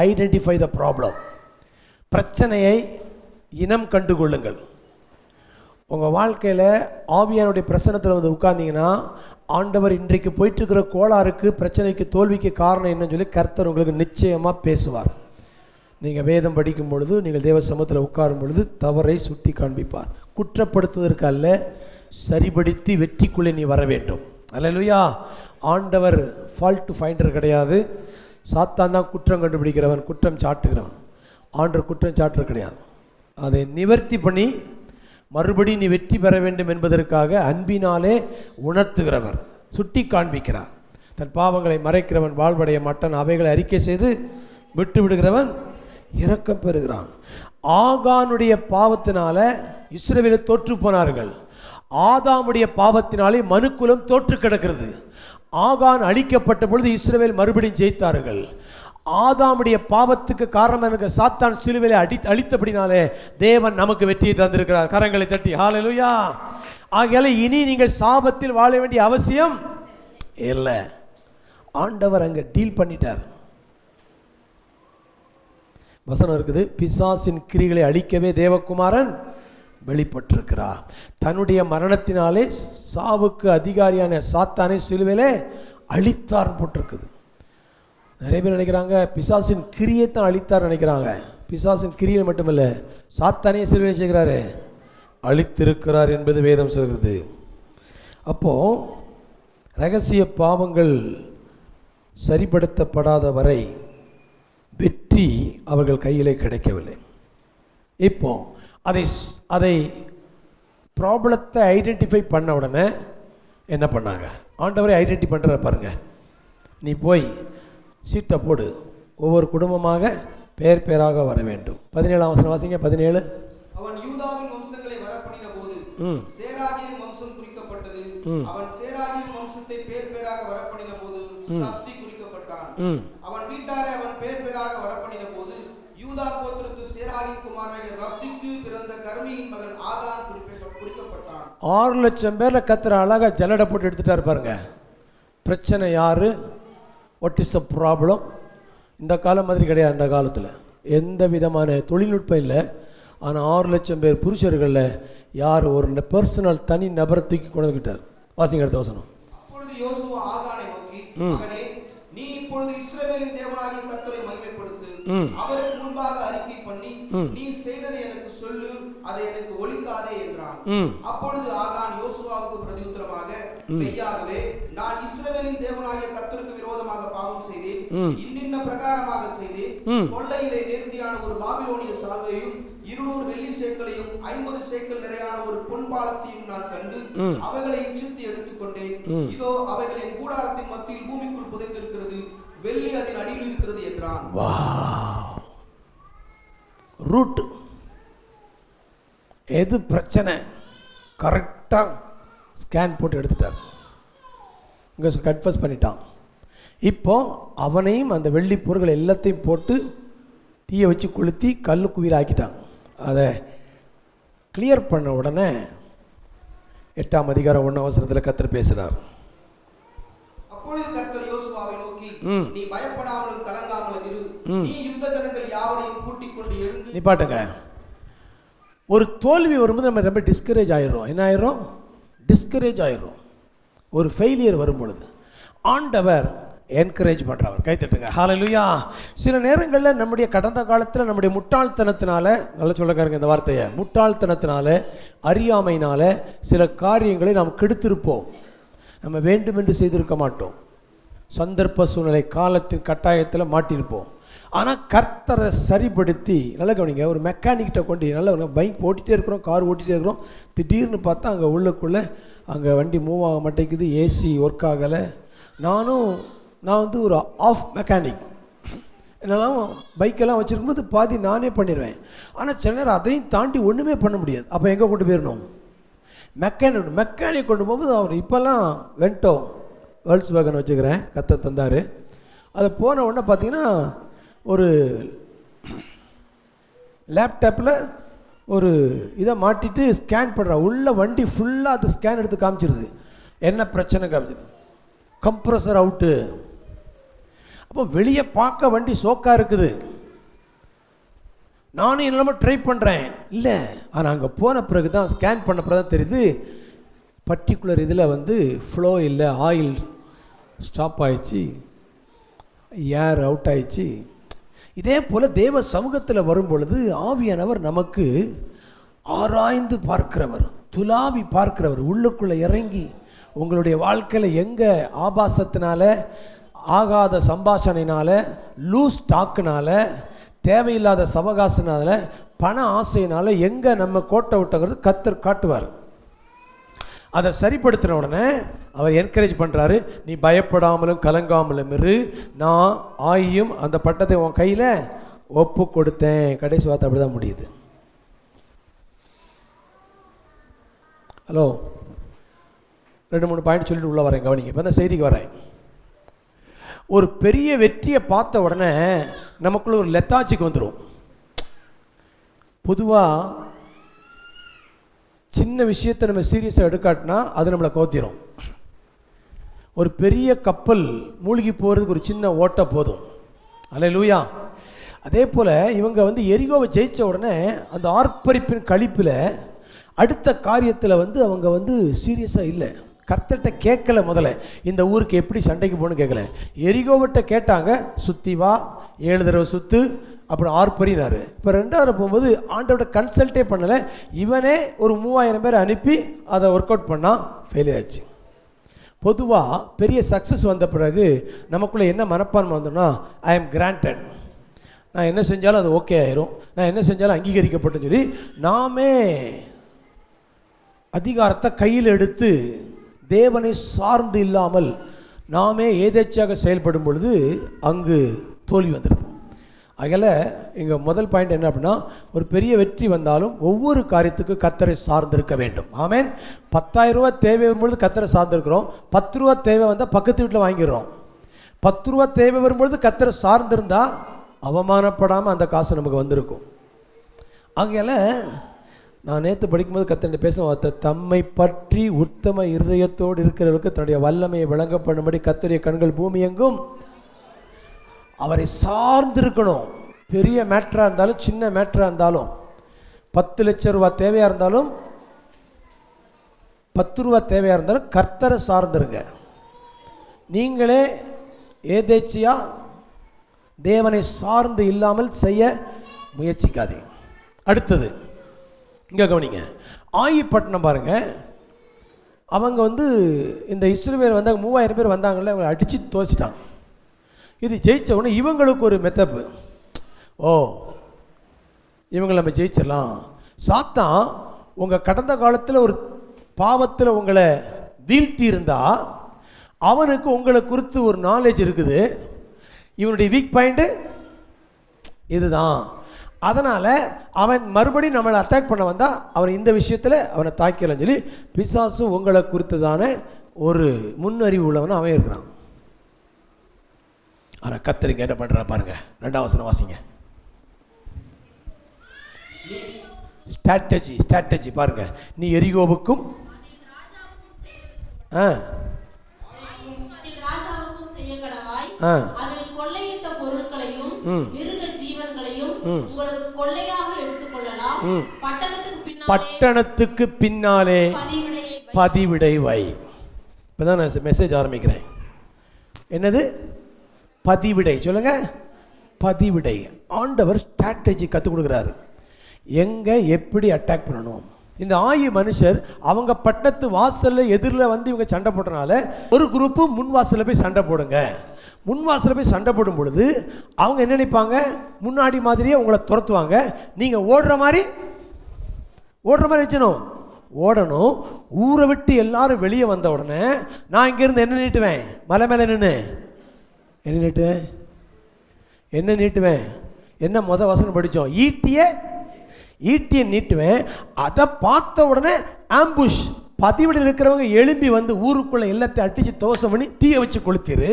Identify the problem. பிரச்சனையை இனம் கண்டுகொள்ளுங்கள். உங்கள் வாழ்க்கையில் ஆவியானுடைய பிரசன்னத்தில் வந்து உட்கார்ந்தீங்கன்னா, ஆண்டவர் இன்றைக்கு போயிட்டுருக்கிற கோளாறுக்கு, பிரச்சனைக்கு, தோல்விக்கு காரணம் என்னன்னு சொல்லி கர்த்தர் உங்களுக்கு நிச்சயமாக பேசுவார். நீங்கள் வேதம் படிக்கும் பொழுது, நீங்கள் தேவ சமூகத்தில் உட்காரும் பொழுது தவறை சுட்டி காண்பிப்பார். குற்றப்படுத்துவதற்கு அல்ல, சரிபடுத்தி வெற்றிக்குள்ளே நீ வர வேண்டும். அல்லேலூயா. ஆண்டவர் ஃபால்ட் ஃபைண்டர் கிடையாது. சாத்தான் தான் குற்றம் கண்டுபிடிக்கிறவன், குற்றம் சாட்டுகிறவன். ஆண்டவர் குற்றம் சாட்டுறது கிடையாது. அதை நிவர்த்தி பண்ணி மறுபடியும் நீ வெற்றி பெற வேண்டும் என்பதற்காக அன்பினாலே உணர்த்துகிறவர், சுட்டி காண்பிக்கிறார். தன் பாவங்களை மறைக்கிறவன் வாழ்வடைய மாட்டான், அவைகளை அறிக்கை செய்து விட்டு விடுகிறவன் இரக்கம் பெறுகிறான். ஆகானுடைய பாவத்தினால இஸ்ரவேல் தோற்று போனார்கள். ஆதாமுடைய பாவத்தினாலே மனுக்குலம் தோற்று கிடக்கிறது. ஆகான் அழிக்கப்பட்ட பொழுது இஸ்ரவேல் மறுபடியும் ஜெயித்தார்கள். ஆதாமுடைய பாவத்துக்கு காரணம் எனக்கு சாத்தான் சிலுவையிலே அழித்தபடினாலே தேவன் நமக்கு வெற்றியை தந்திருக்கிறார். கரங்களை தட்டி ஹல்லேலூயா. ஆகையால இனி நீங்கள் சாபத்தில் வாழ வேண்டிய அவசியம் இல்லை. ஆண்டவர் அங்கே டீல் பண்ணிட்டார். வசனம் இருக்குது, பிசாசின் கிரிகளை அழிக்கவே தேவகுமாரன் வெளிப்பட்டிருக்கிறார். தன்னுடைய மரணத்தினாலே சாவுக்கு அதிகாரியான சாத்தானை சிலுவையிலே அழித்தார் போட்டிருக்குது. நிறைய பேர் நினைக்கிறாங்க பிசாசின் கிரியை தான் அழித்தார் நினைக்கிறாங்க. பிசாசின் கிரியை மட்டுமல்ல, சாத்தானே சிலுவையில் செய்கிறாரு, அழித்திருக்கிறார் என்பது வேதம் சொல்கிறது. அப்போ ரகசிய பாவங்கள் சரிப்படுத்தப்படாத வரை வெற்றி அவர்கள் கையிலே கிடைக்கவில்லை. இப்போ அதை ப்ராப்ளத்தை ஐடென்டிஃபை பண்ண உடனே என்ன பண்ணாங்க? ஆண்டவரை ஐடென்டிஃபை பண்ணுற பாருங்க. நீ போய் சீட்டை போடு, ஒவ்வொரு குடும்பமாக பேர் பேராக வர வேண்டும். 17ஆம் வசனம் வாசிங்க. 17. அவன் யூதாவின் வம்சங்களை வரப்பண்ணின போது சேராகியின் வம்சம் குறிக்கப்பட்டது. அவன் சேராகியின் வம்சத்தை பேர் பேராக வரப்பண்ணின போது சப்தி குறிக்கப்பட்டான். அவன் வீட்டாரை அவன் பேர் பேராக வரப்பண்ணின போது யூதா கோத்திரத்து சேராகின் குமாரனாகிய ரப்திக்கு பிறந்த கர்மியின் மகன் ஆகான் குறிக்கப்பட்டான். 6 லட்சம் பேர்ல கத்திர அழகா ஜல்லடை போட்டு எடுத்துட்டாரு பாருங்க. பிரச்சனை யாரு? What is the problem? இந்த காலம் மாதிரி கிடையாது. அந்த காலத்தில் எந்த விதமான தொழில்நுட்பம் இல்லை. ஆனால் 6 லட்சம் பேர் புருஷர்களில் யார் ஒரு பர்சனல் தனி நபரை தூக்கி கொண்டுகிட்டார். வாசிங்க அடுத்த வசனம். அப்பொழுது யோசுவா ஆகானை நோக்கி, மகனே, நீ இப்பொழுது இஸ்ரவேலின் தேவனாகிய கர்த்தரை மகிமைப்படுத்து, அவருக்கு முன்பாக அறிக்கை பண்ணி, நீ செய்ததை எனக்கு சொல்லு, அதை எனக்கு ஒளிக்காதே என்றான். அப்பொழுது ஆகான் யோசுவாவுக்கு பிரதியுத்தரமாக, மெய்யாகவே நான் இஸ்ரவேலின் தேவனாகிய கர்த்தருக்கு விரோதமாக பாவம் செய்தேன், இன்னின்ன பிரகாரமாக செய்தேன். கொள்ளையிலே நேர்த்தியான ஒரு பாபிலோனிய சால்வையும் 200 வெள்ளி சேக்கலையும் 50 சேக்கல் நிறையான ஒரு பொன் பாலத்தையும் நான் கண்டு அவைகளை இச்சித்து எடுத்துக்கொண்டேன். இதோ அவைகள் என் கூடாரத்தின் மத்தியில் பூமிக்குள் புதைத்திருக்கிறது, வெள்ளி அதன் அடியில் இருக்கிறது என்றான். ரூட் எது பிரச்சனை கரெக்டாக ஸ்கேன் போட்டு எடுத்துட்டார். இங்கே கன்ஃபஸ் பண்ணிட்டான். இப்போ அவனையும் அந்த வெள்ளி பொருட்கள் எல்லாத்தையும் போட்டு தீயை வச்சு கொளுத்தி கல்லுக்கு உயிர் ஆக்கிட்டாங்க. அதை கிளியர் பண்ண உடனே 8ஆம் அதிகாரம் 1ஆம் வசனத்தில் கர்த்தர் பேசுகிறார். அப்பொழுது கர்த்தர் யோசுவாவை நோக்கி, நீ பயப்படாமலும் கலங்காமலும் இரு, நீ யுத்த ஜனங்கள் யாவரையும் கூட்டிக் கொண்டு எழுந்து. நீ பாட்டுங்க, ஒரு தோல்வி வரும்போது நம்ம ரொம்ப டிஸ்கரேஜ் ஆயிடும். என்ன ஆயிரும்? டிஸ்கரேஜ் ஆயிரும். ஒரு ஃபெயிலியர் வரும் பொழுது ஆண்டவர் என்கரேஜ் பண்ணுறவர். கைத்தட்டுங்க ஹல்லேலூயா. சில நேரங்களில் நம்முடைய கடந்த காலத்தில் நம்முடைய முட்டாள்தனத்தினால, நல்லா சொல்லக்காருங்க இந்த வார்த்தையை, முட்டாள்தனத்தினால அறியாமையினால சில காரியங்களை நாம் கெடுத்திருப்போம். நம்ம வேண்டுமென்று செய்திருக்க மாட்டோம். சந்தர்ப்ப சூழ்நிலை காலத்தின் கட்டாயத்தில் மாட்டியிருப்போம். ஆனால் கர்த்தரை சரிப்படுத்தி, நல்லா கவனிங்க, ஒரு மெக்கானிக்கிட்ட கொண்டு நல்லா பைக் ஓட்டிகிட்டே இருக்கிறோம், கார் ஓட்டிகிட்டே இருக்கிறோம், திடீர்னு பார்த்தா அங்கே உள்ளுக்குள்ளே அங்கே வண்டி மூவ் ஆக மாட்டேங்குது, ஏசி ஒர்க் ஆகலை. நான் வந்து ஒரு ஆஃப் மெக்கானிக், என்னெல்லாம் பைக்கெல்லாம் வச்சுருக்கும்போது பாதி நானே பண்ணிடுவேன். ஆனால் சில நேரம் அதையும் தாண்டி ஒன்றுமே பண்ண முடியாது. அப்போ எங்கே கொண்டு போயிடணும்? மெக்கானிக் கொண்டு போகும்போது அவர் இப்போல்லாம் வென்டோ வேர்ல்ட்ஸ் வேகன் வச்சுக்கிறேன், கத்த தந்தார். அதை போன உடனே பார்த்தீங்கன்னா ஒரு லேப்டாப்பில் ஒரு இதை மாட்டிட்டு ஸ்கேன் பண்ணுறா. உள்ள வண்டி ஃபுல்லாக அது ஸ்கேன் எடுத்து காமிச்சிருது, என்ன பிரச்சனை காமிச்சிருது, கம்ப்ரஸர் அவுட்டு. அப்போ வெளியே பார்க்க வண்டி சோக்காக இருக்குது, நானும் என்னெல்லாமோ ட்ரை பண்ணுறேன். இல்லை, ஆனால் அங்கே போன பிறகு தான், ஸ்கேன் பண்ண பிறகு தான் தெரியுது, பர்டிகுலர் இதில் வந்து ஃப்ளோ இல்லை, ஆயில் ஸ்டாப் ஆயிடுச்சு, ஏர் அவுட் ஆயிடுச்சு. இதே போல் தேவ சமூகத்தில் வரும் பொழுது ஆவியானவர் நமக்கு ஆராய்ந்து பார்க்கிறவர், துலாவி பார்க்கிறவர், உள்ளுக்குள்ளே இறங்கி உங்களுடைய வாழ்க்கையில் எங்கே ஆபாசத்தினால, ஆகாத சம்பாஷணையினால, லூஸ் டாக்குனால, தேவையில்லாத சவகாசனால, பண ஆசையினால எங்கே நம்ம கோட்டை விட்டங்கிறது கர்த்தர் காட்டுவார். அதை சரிப்படுத்தின உடனே அவர் என்கரேஜ் பண்ணுறாரு, நீ பயப்படாமலும் கலங்காமலும் இரு, நான் ஆயும் அந்த பட்டத்தை உன் கையில் ஒப்பு கொடுத்தேன். கடைசி வார்த்தை அப்படி தான் முடியுது. ஹலோ, 2-3 பாயிண்ட் சொல்லிட்டு உள்ளே வரேன், கவனிங்க. இப்போ தான் செய்திக்கு வரேன். ஒரு பெரிய வெற்றியை பார்த்த உடனே நமக்குள்ள ஒரு லெத்தாச்சிக்கு வந்துடும். பொதுவாக சின்ன விஷயத்தை நம்ம சீரியஸாக எடுக்காட்டினா அது நம்மளை கோத்திரும். ஒரு பெரிய கப்பல் மூழ்கி போகிறதுக்கு ஒரு சின்ன ஓட்டை போதும். அல்லேலூயா. அதே போல் இவங்க வந்து எரிகோவை ஜெயித்த உடனே அந்த ஆர்ப்பரிப்பின் கழிப்பில் அடுத்த காரியத்தில் வந்து அவங்க வந்து சீரியஸாக இல்லை. கர்த்தர்கிட்ட கேட்கல, முதல்ல இந்த ஊருக்கு எப்படி சண்டைக்கு போகணும்னு கேட்கல. எரிகோவிட்ட கேட்டாங்க, சுற்றி வா, 7 தடவை சுற்று, அப்புறம் ஆர்ப்பரினார். இப்போ 2வது போகும்போது ஆண்டவர்கிட்ட கன்சல்ட்டே பண்ணலை, இவனே ஒரு 3000 பேர் அனுப்பி அதை ஒர்க் அவுட் பண்ணால் ஃபெயிலியர் ஆச்சு. பொதுவாக பெரிய சக்ஸஸ் வந்த பிறகு நமக்குள்ளே என்ன மனப்பான்மை வந்தோம்னா, ஐ எம் கிராண்டட், நான் என்ன செஞ்சாலும் அது ஓகே ஆயிரும், நான் என்ன செஞ்சாலும் அங்கீகரிக்கப்பட்டுன்னு சொல்லி நாமே அதிகாரத்தை கையில் எடுத்து தேவனை சார்ந்து இல்லாமல் நாமே ஏதேச்சையாக செயல்படும் பொழுது அங்கு தோல்வி வந்துடுது. அதில் எங்கள் முதல் பாயிண்ட் என்ன அப்படின்னா, ஒரு பெரிய வெற்றி வந்தாலும் ஒவ்வொரு காரியத்துக்கு கர்த்தரை சார்ந்திருக்க வேண்டும். ஆமேன். 10,000 ரூபா தேவை வரும்பொழுது கர்த்தரை சார்ந்திருக்கிறோம். 10 ரூபா தேவை வந்தால் பக்கத்து வீட்டில் வாங்கிடுறோம். 10 ரூபா தேவை வரும்பொழுது கர்த்தரை சார்ந்திருந்தால் அவமானப்படாமல் அந்த காசு நமக்கு வந்திருக்கும். ஆகையால் நான் நேற்று படிக்கும்போது கர்த்தர் பேசின வார்த்தை, தம்மை பற்றி உத்தம இருதயத்தோடு இருக்கிறவர்களுக்கு தன்னுடைய வல்லமையை விளங்க பண்ணும்படி கர்த்தருடைய கண்கள் பூமி எங்கும் அவரை சார்ந்திருக்கணும். பெரிய மேட்டராக இருந்தாலும் சின்ன மேட்டராக இருந்தாலும், 10 லட்சம் ரூபா தேவையாக இருந்தாலும் 10 ரூபா தேவையாக இருந்தாலும் கர்த்தரை சார்ந்துருங்க. நீங்களே ஏதேச்சியாக தேவனை சார்ந்து இல்லாமல் செய்ய முயற்சிக்காதீங்க. அடுத்தது இங்கே கவனிங்க, ஆயிப்பட்டினம் பாருங்க. அவங்க வந்து இந்த இஸ்ரவேல் வந்தாங்க, 3000 பேர் வந்தாங்கல்ல, அவங்களை அடித்து தோச்சிட்டாங்க. இது ஜெயிச்ச உடனே இவங்களுக்கு ஒரு மெத்தப்பு, ஓ இவங்களை நம்ம ஜெயிச்சிடலாம். சாத்தான் உங்கள் கடந்த காலத்தில் ஒரு பாவத்தில் உங்களை வீழ்த்தி இருந்தால் அவனுக்கு உங்களை குறித்து ஒரு நாலேஜ் இருக்குது. இவனுடைய வீக் பாயிண்ட்டு இதுதான். அதனால் அவன் மறுபடியும் நம்மளை அட்டாக் பண்ண வந்தால் அவன் இந்த விஷயத்தில் அவனை தாக்கலன்னு சொல்லி பிசாசு உங்களை குறித்ததான ஒரு முன்னறிவு உள்ளவன் அவன் இருக்கிறான். ஆனால் கர்த்தர் என்ன பண்ணுறா பாருங்க, 2ஆம் வசனம் வாசிங்க. ஸ்ட்ராட்டஜி பாருங்க. நீ எரிகோவுக்கும் பட்டணத்துக்கு பின்னாலே பதிவிடை வை. இப்பதான் நான் மெசேஜ் ஆரம்பிக்கிறேன். என்னது பதிவிடை? சொல்லுங்க, பதிவிடை. ஆண்டவர் ஸ்ட்ராட்டஜி கற்றுக் கொடுக்குறாரு, எங்க எப்படி அட்டாக் பண்ணணும். இந்த மனுஷர் அவங்க பட்டத்து வாசலில் எதிரில் வந்து இவங்க சண்டை போட்டனால ஒரு குரூப்பு முன் வாசலில் போய் சண்டை போடுங்க. முன் வாசலில் போய் சண்டை போடும் பொழுது அவங்க என்ன நினைப்பாங்க, முன்னாடி மாதிரியே உங்களை துரத்துவாங்க. நீங்கள் ஓடுற மாதிரி வச்சணும், ஓடணும். ஊரை விட்டு எல்லாரும் வெளியே வந்த உடனே நான் இங்கேருந்து என்ன நீட்டுவேன், மலை மேலே நின்று என்ன நீட்டுவேன், என்ன வசனம் படித்தோம், ஈட்டியை நீட்டுவேன். அதை பார்த்த உடனே ஆம்புஷ், பதிவிட இருக்கிறவங்க எழும்பி வந்து ஊருக்குள்ளே எல்லாத்தையும் அடித்து தோசை பண்ணி தீயை வச்சு கொளுத்திரு.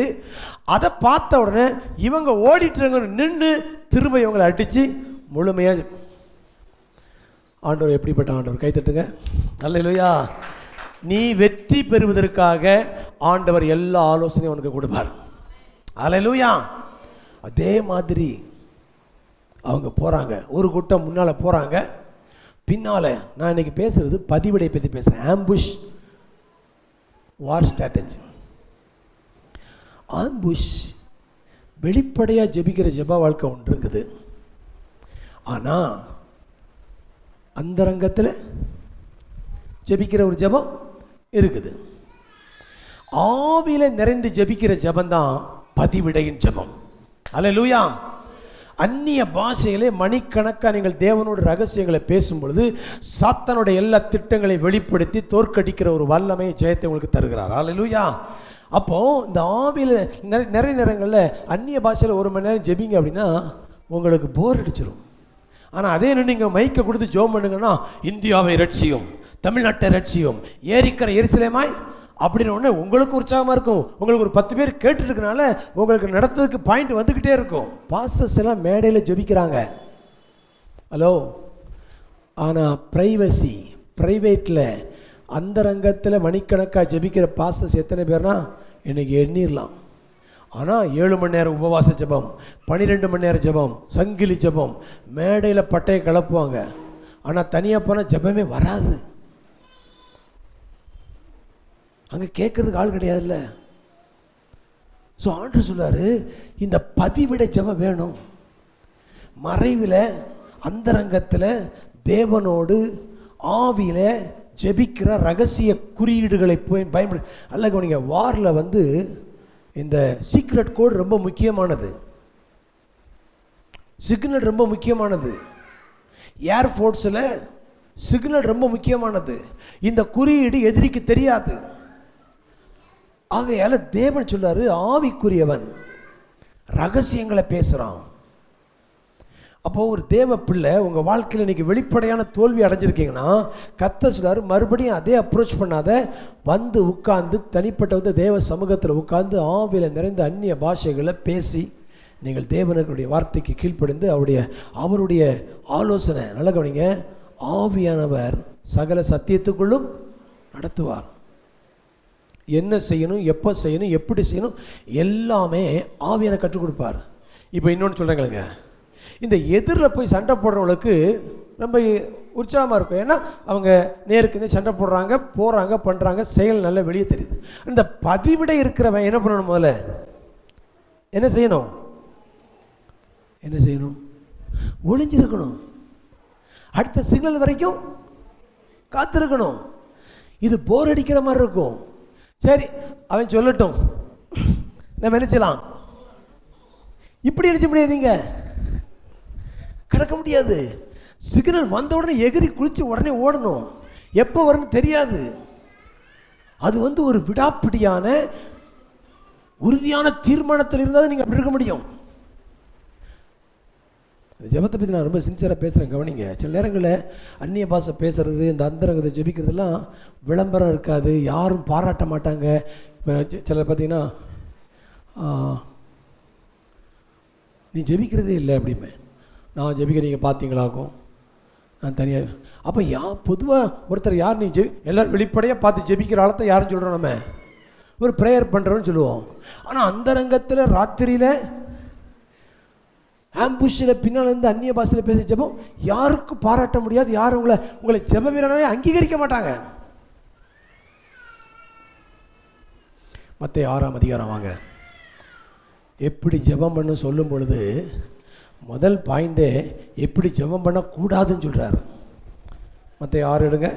அதை பார்த்த உடனே இவங்க ஓடிட்டுறவங்க நின்று திரும்ப இவங்களை அடித்து முழுமையாக. ஆண்டவர் எப்படிப்பட்ட ஆண்டவர், கை தட்டுங்க. அல்லேலூயா. நீ வெற்றி பெறுவதற்காக ஆண்டவர் எல்லா ஆலோசனையும் உனக்கு கொடுப்பார். அல்லேலூயா. அதே மாதிரி அவங்க போகிறாங்க, ஒரு கூட்டம் முன்னால் போகிறாங்க, பின்னால் நான் இன்றைக்கி பேசுகிறது பதிவிடை பற்றி பேசுகிறேன். ஆம்புஷ் வார் ஸ்ட்ராட்டஜி. ஆம்புஷ் வெளிப்படையாக ஜெபிக்கிற ஜெப வாழ்க்கை ஒன்று இருக்குது. ஆனால் அந்தரங்கத்தில் ஜெபிக்கிற ஒரு ஜெபம் இருக்குது. ஆவியில் நிறைந்து ஜெபிக்கிற ஜெபந்தான் பதிவிடையின் ஜெபம். அல்லேலூயா. அந்நிய பாஷையிலே மணிக்கணக்காக நீங்கள் தேவனோட ரகசியங்களை பேசும் பொழுது சாத்தானுடைய எல்லா திட்டங்களை வெளிப்படுத்தி தோற்கடிக்கிற ஒரு வல்லமை ஜெயத்தை உங்களுக்கு தருகிறார். அல்லேலூயா. அப்போது இந்த ஆவியில் நிறைய நேரங்களில் அந்நிய பாஷையில் 1 மணி நேரம் ஜெபிங்க அப்படின்னா உங்களுக்கு போர் அடிச்சிடும். ஆனால் அதே நீங்கள் மைக்கை கொடுத்து ஜெபம் பண்ணுங்கன்னா இந்தியாவை ரட்சியும், தமிழ்நாட்டை ரட்சியும், ஏரிக்கிற எரிசிலேமாய் அப்படின்னு ஒன்று உங்களுக்கு உற்சாகமாக இருக்கும். உங்களுக்கு ஒரு 10 பேர் கேட்டுருக்கனால உங்களுக்கு நடத்துறதுக்கு பாயிண்ட் வந்துக்கிட்டே இருக்கும். பாஸ்டர்ஸ் எல்லாம் மேடையில் ஜெபிக்கிறாங்க. ஹலோ. ஆனால் ப்ரைவேட்டில் அந்தரங்கத்தில் மணிக்கணக்காக ஜெபிக்கிற பாஸ்டர்ஸ் எத்தனை பேர்னா இன்றைக்கி எண்ணிடலாம். ஆனால் 7 மணி நேரம் உபவாச ஜெபம், 12 மணி நேரம் ஜெபம், சங்கிலி ஜெபம், மேடையில் பட்டையை கலப்புவாங்க. ஆனால் தனியாக போனால் ஜெபமே வராது. அங்கே கேட்கறதுக்கு ஆள் கிடையாதுல்ல. ஸோ ஆண்டவர் சொல்றாரு, இந்த பதிவிட ஜெபம் வேணும். மறைவில் அந்தரங்கத்தில் தேவனோடு ஆவியில் ஜெபிக்கிற ரகசிய குறியீடுகளை போய் பயன்படு. அல்ல கவனிங்க, வாரில் இந்த சீக்ரெட் கோட் ரொம்ப முக்கியமானது, சிக்னல் ரொம்ப முக்கியமானது, ஏர்ஃபோர்ஸில் சிக்னல் ரொம்ப முக்கியமானது. இந்த குறியீடு எதிரிக்கு தெரியாது. ஆகையால தேவன் சொல்றாரு, ஆவிக்குரியவன் ரகசியங்களை பேசுகிறான். அப்போது ஒரு தேவ பிள்ளை உங்கள் வாழ்க்கையில் இன்றைக்கி வெளிப்படையான தோல்வி அடைஞ்சிருக்கீங்கன்னா கர்த்தர் சொல்றாரு, மறுபடியும் அதே அப்ரோச் பண்ணாத, உட்கார்ந்து தனிப்பட்ட தேவ சமூகத்தில் உட்கார்ந்து ஆவியில் நிறைந்த அந்நிய பாஷைகளை பேசி நீங்கள் தேவனுடைய வார்த்தைக்கு கீழ்ப்படிந்து அவருடைய ஆலோசனை. நல்ல கவனிங்க, ஆவியானவர் சகல சத்தியத்துக்குள்ளும் நடத்துவார். என்ன செய்யணும், எப்போ செய்யணும், எப்படி செய்யணும் எல்லாமே ஆவியான கற்றுக் கொடுப்பார். இப்போ இன்னொன்று சொல்கிறேங்களுங்க, இந்த எதிரில் போய் சண்டை போடுறவங்களுக்கு ரொம்ப உற்சாகமாக இருக்கும். ஏன்னா அவங்க நேருக்கு சண்டை போடுறாங்க, பண்ணுறாங்க, செயல் நல்லா வெளியே தெரியுது. இந்த பதிவிட இருக்கிறவன் என்ன பண்ணணும், முதல்ல என்ன செய்யணும், ஒளிஞ்சிருக்கணும். அடுத்த சிக்னல் வரைக்கும் காத்திருக்கணும். இது போர் அடிக்கிற மாதிரி இருக்கும். சரி, அவன் சொல்லட்டும், நம்ம என்ன செய்யலாம், இப்படி அடிச்ச முடியாது, நீங்கள் கிடக்க முடியாது. சிக்னல் வந்த உடனே எகிரி குளிச்சு உடனே ஓடணும். எப்போ வரும்னு தெரியாது. அது ஒரு விடாப்பிடியான உறுதியான தீர்மானத்தில் இருந்தால் நீங்கள் அப்படி இருக்க முடியும். இந்த ஜெபத்தை பற்றி நான் ரொம்ப சின்சியராக பேசுகிறேன், கவனிங்க. சில நேரங்களில் அந்நிய பாஷை பேசுகிறது, இந்த அந்தரங்கத்தை ஜெபிக்கிறதுலாம் விளம்பரம் இருக்காது, யாரும் பாராட்ட மாட்டாங்க. சிலர் பார்த்தீங்கன்னா நீ ஜெபிக்கிறதே இல்லை அப்படிமே, நான் ஜெபிக்க நீங்கள் பார்த்தீங்களாக்கும், நான் தனியாக. அப்போ பொதுவாக ஒருத்தர் யார் நீ எல்லோரும் வெளிப்படையாக பார்த்து ஜெபிக்கிற ஆளத்தை யாருன்னு சொல்கிறோம், நம்ம ஒரு ப்ரேயர் பண்ணுறோன்னு சொல்லுவோம். ஆனால் அந்தரங்கத்தில் ராத்திரியில் ஆம்புஷில் பின்னால் இருந்து அந்நிய பாஷையில் பேசி ஜெபம் யாருக்கும் பாராட்ட முடியாது. யாரும் உங்களை ஜெப வீரனாவே அங்கீகரிக்க மாட்டாங்க. மத்தேயு 6ஆம் அதிகாரம் வாங்க. எப்படி ஜெபம் பண்ண சொல்லும் பொழுது முதல் பாயிண்டே எப்படி ஜெபம் பண்ணக்கூடாதுன்னு சொல்கிறார். மத்தேயு 6 எடுங்க.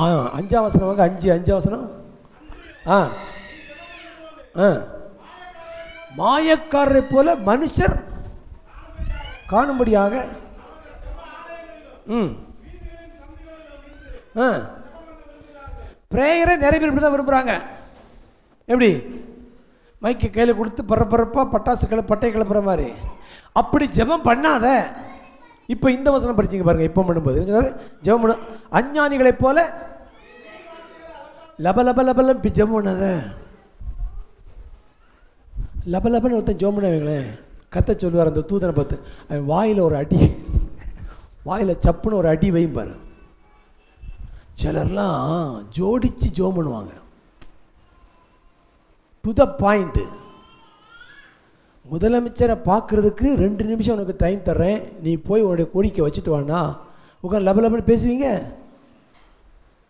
5ஆம் வசனம் வாங்க. 5 வசனம். மாயக்காரரை போல மனுஷர் காணும்படியாக பிரேயரை நிறைய பேர் இப்படி தான் விரும்புகிறாங்க. எப்படி மைக்கு கையில் கொடுத்து பரபரப்பாக பட்டாசு பட்டை கிளப்புற மாதிரி. அப்படி ஜெபம் பண்ணாத. இப்போ இந்த வசனம் படிச்சிங்க பாருங்க. இப்போ பண்ணும்போது ஜெபம் பண்ண அஞ்ஞானிகளைப் போல லபலபலபலம் இப்போ ஜெபம் பண்ணாத. லபலபன்னு ஒருத்தன் ஜெபம் பண்ண வைங்களேன், கத்த சொல்லுவார் அந்த தூதனை பார்த்து, அவன் வாயில் ஒரு அடி, வாயில் சப்புன்னு ஒரு அடி வைம்பார். சிலர்லாம் ஜோடிச்சு ஜெபம் பண்ணுவாங்க. The point. முதலமைச்சரை பார்க்குறதுக்கு 2 நிமிஷம் உனக்கு டைம் தர்றேன், நீ போய் உன்னுடைய கோரிக்கை வச்சுட்டு வானா உட்காந்து லபலபன்னு பேசுவீங்க?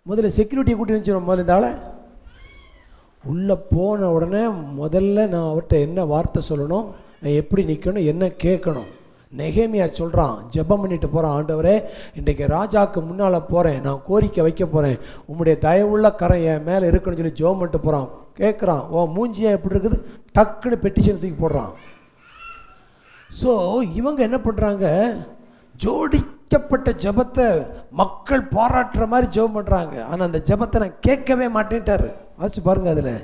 முதல்ல செக்யூரிட்டியை கூட்டி வச்சுருவோம். முதல்ல இந்த ஆளை உள்ளே போன உடனே முதல்ல நான் அவர்கிட்ட என்ன வார்த்தை சொல்லணும், நான் எப்படி நிற்கணும், என்ன கேட்கணும். நெகேமியா சொல்கிறான், ஜெபம் பண்ணிட்டு போகிறான், ஆண்டவரே இன்றைக்கு ராஜாவுக்கு முன்னால் போகிறேன், நான் கோரிக்கை வைக்க போகிறேன், உம்முடைய தயவுள்ள கரம் என் மேலே இருக்குன்னு சொல்லி ஜெபம் பண்ணிட்டு போகிறான். கேட்குறான், ஓ மூஞ்சியா எப்படி இருக்குது, டக்குன்னு பெட்டிஷன் தூக்கி போடுறான். ஸோ இவங்க என்ன பண்ணுறாங்க, ஜோடிக்கப்பட்ட ஜெபத்தை மக்கள் பாராட்டுற மாதிரி ஜெபம் பண்ணுறாங்க. ஆனால் அந்த ஜெபத்தை நான் கேட்கவே மாட்டேன்ட்டார். வாசிச்சு பாருங்கள். அதில்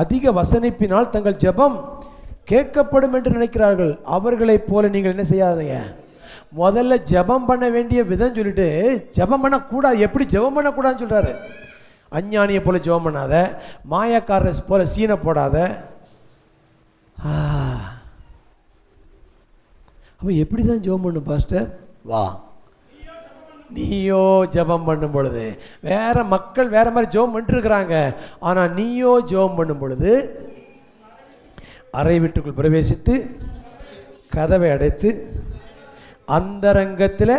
அதிக வசனிப்பினால் தங்கள் ஜெபம் கேட்கப்படும் என்று நினைக்கிறார்கள். அவர்களைப் போல நீங்கள் என்ன செய்யாதீங்க. முதல்ல ஜெபம் பண்ண வேண்டிய விதம் சொல்லிட்டு ஜெபம் பண்ணக்கூடாது. எப்படி ஜெபம் பண்ணக்கூடாதுன்னு சொல்கிறாரு. அஞ்ஞானியை போல ஜெபம் பண்ணாத, மாயக்காரரை போல சீனை போடாத. அப்போ எப்படி தான் ஜெபம் பண்ணும் பாஸ்டர்? வா, நீயோ ஜெபம் பண்ணும் பொழுது வேற மக்கள் வேற மாதிரி ஜெபம் பண்ணிருக்கிறாங்க. ஆனால் நீயோ ஜெபம் பண்ணும் பொழுது அறை வீட்டுக்குள் பிரவேசித்து கதவை அடைத்து அந்தரங்கத்தில்